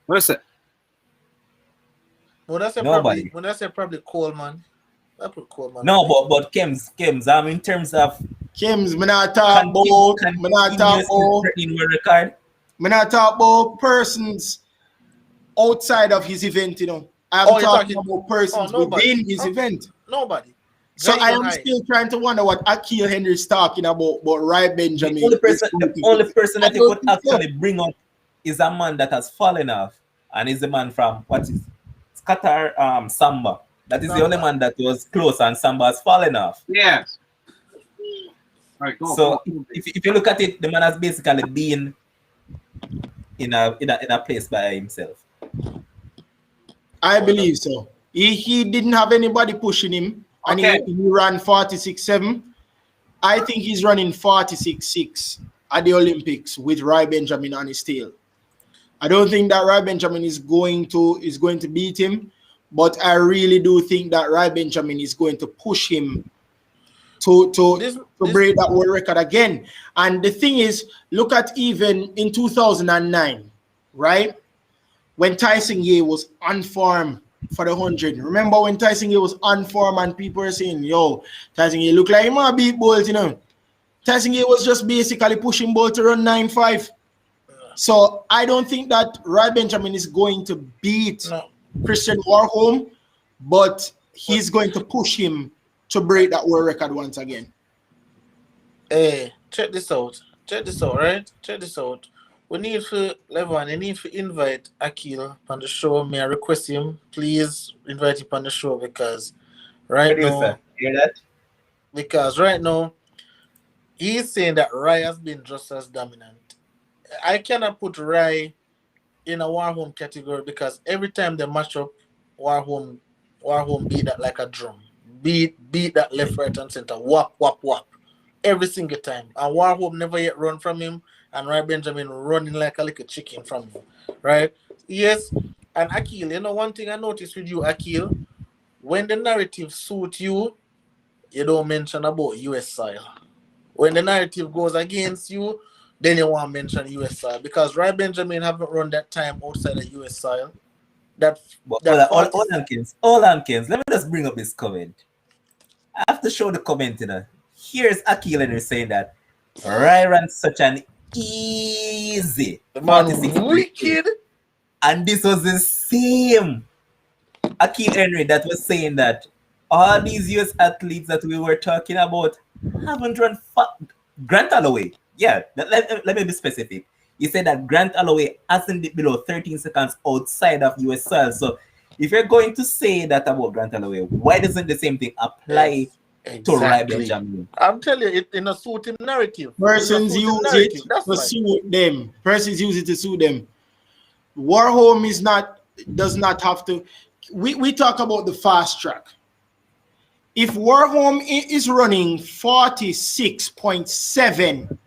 What's it? When I say probably Coleman, I put Coleman. No, but Kems, in terms of Kems, I'm not talking about persons outside of his event, I'm talking about persons within his event. Nobody. So I am still trying to wonder what Akil Henry is talking about Rai Benjamin. The only person that you could actually bring up is a man that has fallen off, and is the man from Qatar Samba. That is the only man that was close, and Samba has fallen off. Yes. Right, so if you look at it, the man has basically been in a place by himself. I believe so. He didn't have anybody pushing him, and he ran 46.7. I think he's running 46.6 at the Olympics with Rai Benjamin on his tail. I don't think that Rai Benjamin is going to beat him, but I really do think that Rai Benjamin is going to push him to break that world record again. And the thing is, look at even in 2009, right? When Tyson Ye was on form for the 100. Remember when Tyson Ye was on form and people were saying, yo, Tyson Ye look like he might beat Bolt, Tyson Ye was just basically pushing Bolt to run 9.5. So I don't think that Rai Benjamin is going to beat Christian Warholm, but he's going to push him to break that world record once again. Hey, check this out, right? Check this out. We need to, Levon, you need to invite Akil on the show. May I request him, please invite him on the show because right now, hear that? Because right now, He's saying that Rai has been just as dominant. I cannot put Rai in a Warhome category because every time they match up, Warhome, Warhome beat that like a drum. Beat that left, right, and center. Whap, whap, whap. Every single time. And Warhome never yet run from him. And Rai Benjamin running like a little chicken from him. Right? Yes. And Akil, you know one thing I noticed with you, Akil, when the narrative suit you, you don't mention about US soil. When the narrative goes against you, then you want to mention US soil. Because Rai Benjamin haven't run that time outside of US soil. That But that all 40, all Ankins, let me just bring up this comment. I have to show the comment, you know. Here's Akil and saying that Rai ran such an easy the man 46 wicked. and this was the same Akil Henry that was saying that all these US athletes that we were talking about haven't run Grant Holloway. Yeah, let me be specific. He said that Grant Holloway hasn't been below 13 seconds outside of US soil. So if you're going to say that about Grant Holloway, why doesn't the same thing apply to Rai Benjamin? I'm telling you, it in a suit him narrative. Persons use it That's to why. suit them. Persons use it to suit them. Warhome does not have to. We talk about the fast track. If Warhome is running 46.7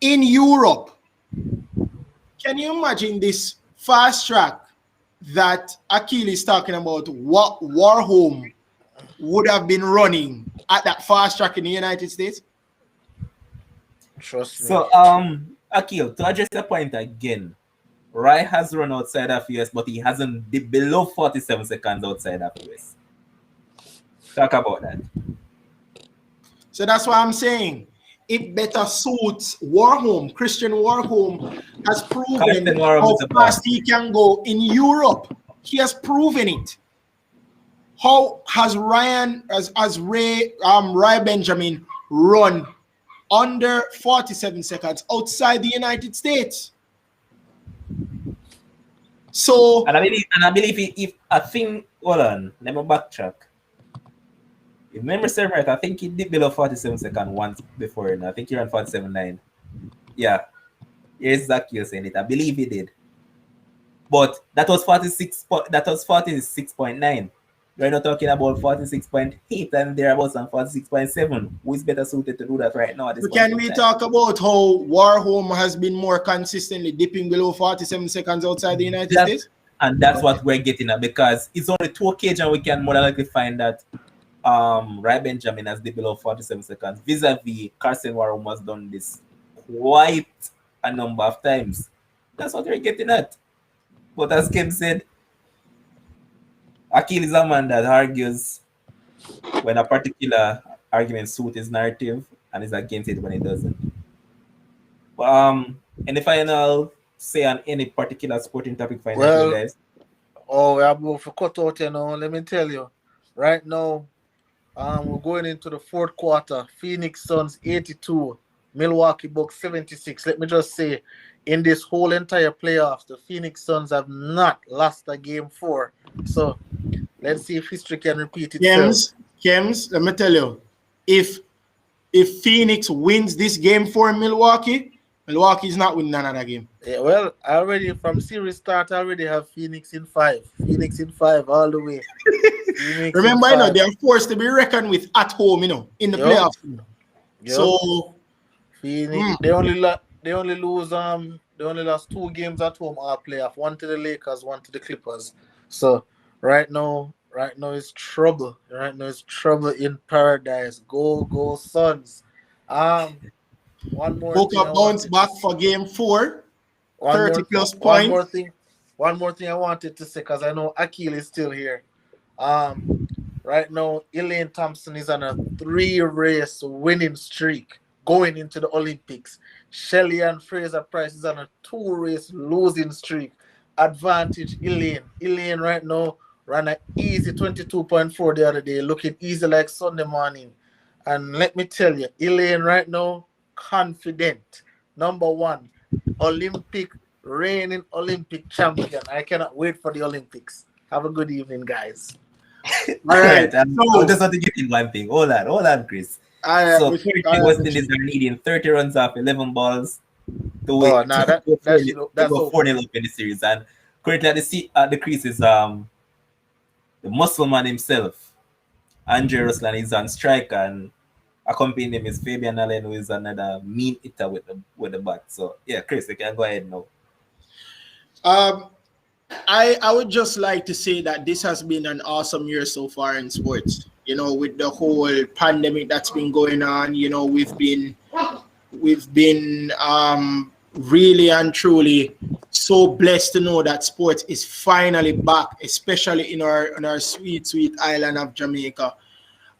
in Europe, can you imagine this fast track that Akil is talking about? What Warhome would have been running at that fast track in the United States? Trust me. So Akil, to address the point again, Rai has run outside of US, but he hasn't been below 47 seconds outside of US. Talk about that. So that's why I'm saying it better suits Warhome. Christian Warhome has proven how fast he can go in Europe. He has proven it. How has Rai Benjamin run under 47 seconds outside the United States? So and I believe if I think, hold on, let me backtrack. If memory serves right, I think he did below 47 seconds once before, and I think he ran 47.9. Yeah. Here's Zaki saying it. I believe he did. But that was 46.9. We're not talking about 46.8 and thereabouts and 46.7. Who is better suited to do that right now? Can we talk about how Warhome has been more consistently dipping below 47 seconds outside the United States? And that's what we're getting at, because it's only 2 occasions we can more than likely find that Rai Benjamin has dipped below 47 seconds. Vis-a-vis, Carson Warhome has done this quite a number of times. That's what we're getting at. But as Kim said, Akil is a man that argues when a particular argument suits his narrative and is against it when it doesn't. But any final say on any particular sporting topic for you guys? Oh, we have both cut out, you know. Let me tell you. Right now, we're going into the fourth quarter. Phoenix Suns 82, Milwaukee Bucks 76. Let me just say, in this whole entire playoffs, the Phoenix Suns have not lost a game 4. So let's see if history can repeat itself. Kems, let me tell you, if Phoenix wins this game for Milwaukee is not winning another game. Yeah, well, I already from series start, I already have Phoenix in 5. Phoenix in 5 all the way. Remember, you know, they are forced to be reckoned with at home, you know, in the playoffs. So Phoenix, they only lost 2 games at home all playoff. 1 to the Lakers, 1 to the Clippers. So right now it's trouble. Right now it's trouble in paradise. Go Suns. One more Booker thing bounce back for game 4. 30 plus points. One more thing I wanted to say, because I know Akil is still here. Right now, Elaine Thompson is on a 3-race winning streak going into the Olympics. Shelly and Fraser Price is on a 2-race losing streak. Advantage Elaine. Elaine right now ran an easy 22.4 the other day, looking easy like Sunday morning. And let me tell you, Elaine right now, confident. Number 1, reigning Olympic champion. I cannot wait for the Olympics. Have a good evening, guys. All right. I just want to get in one thing. Hold on, Chris. So currently West Indies are needing 30 runs off 11 balls to win Oh, nah, to that's go 4 hopeless. 0 up in the series. And currently at the crease is the muscle man himself, Andre Ruslan, is on strike, and accompanying him is Fabian Allen, who is another mean hitter with the bat. So yeah, Chris, you can go ahead now. I would just like to say that this has been an awesome year so far in sports. You know, with the whole pandemic that's been going on, you know, we've been really and truly so blessed to know that sports is finally back, especially in our sweet island of Jamaica.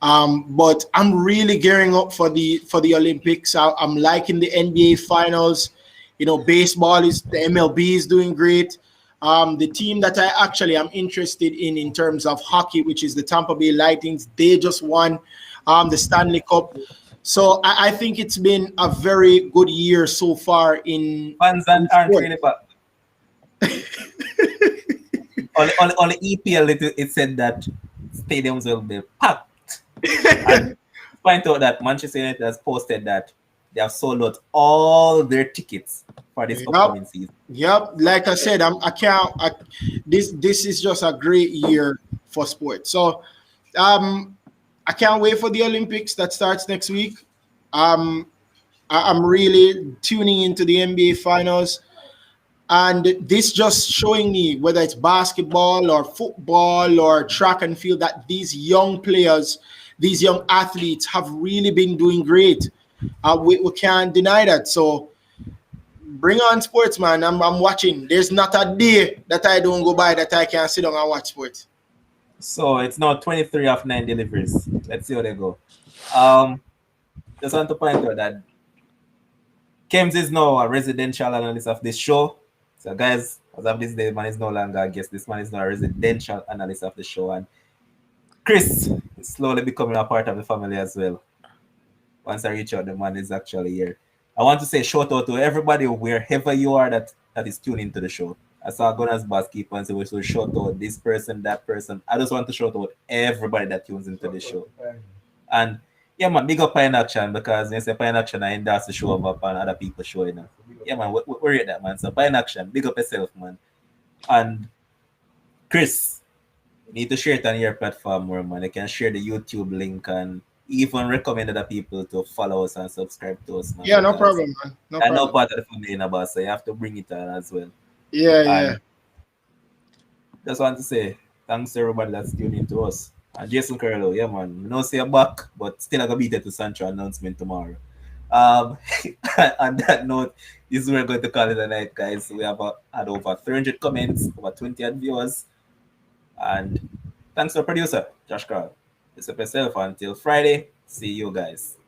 But I'm really gearing up for the Olympics. I'm liking the NBA finals. You know, baseball is the MLB is doing great. The team that I actually am interested in terms of hockey, which is the Tampa Bay Lightnings, they just won the Stanley Cup. So I think it's been a very good year so far Fans in aren't sport. really back. on the EPL, it said that stadiums will be packed. And point out that Manchester United has posted that they have sold out all their tickets for this upcoming season. Yep, like I said, this is just a great year for sports. So I can't wait for the Olympics that starts next week. I'm really tuning into the NBA finals, and this just showing me whether it's basketball or football or track and field that these young players, these young athletes have really been doing great. We can't deny that. So bring on sports, man. I'm watching. There's not a day that I don't go by that I can sit down and watch sports. So it's now 23 of 9 deliveries. Let's see how they go. Just want to point out that Kems is now a residential analyst of this show. So guys, as of this day, man is no longer a guest. This man is now a residential analyst of the show. And Chris is slowly becoming a part of the family as well. Once I reach out, the man is actually here. I want to say shout out to everybody wherever you are that is tuning into the show. I saw Gunners Boss keep on saying, so shout out this person, that person. I just want to shout out everybody that tunes into the show. And yeah, man, big up Pine Action, because when you say Pine Action, I endorse the show up on other people's show, you know. Yeah, man, we rate that, man. So Pine Action, big up yourself, man. And Chris, you need to share it on your platform more, man. You can share the YouTube link and even recommend other people to follow us and subscribe to us, man. Yeah, no problem, man. No I'm problem. not part of the family, about, so you have to bring it on as well. Yeah, And just want to say thanks to everybody that's tuning to us. And Jason Carlo, yeah, man. We don't say you're back, but still I gonna beat it to Sancho announcement tomorrow. On that note, this is where we're going to call it a night, guys. We have had over 300 comments, over 20 viewers. And thanks to our producer, Josh Carl. It's up yourself until Friday. See you guys.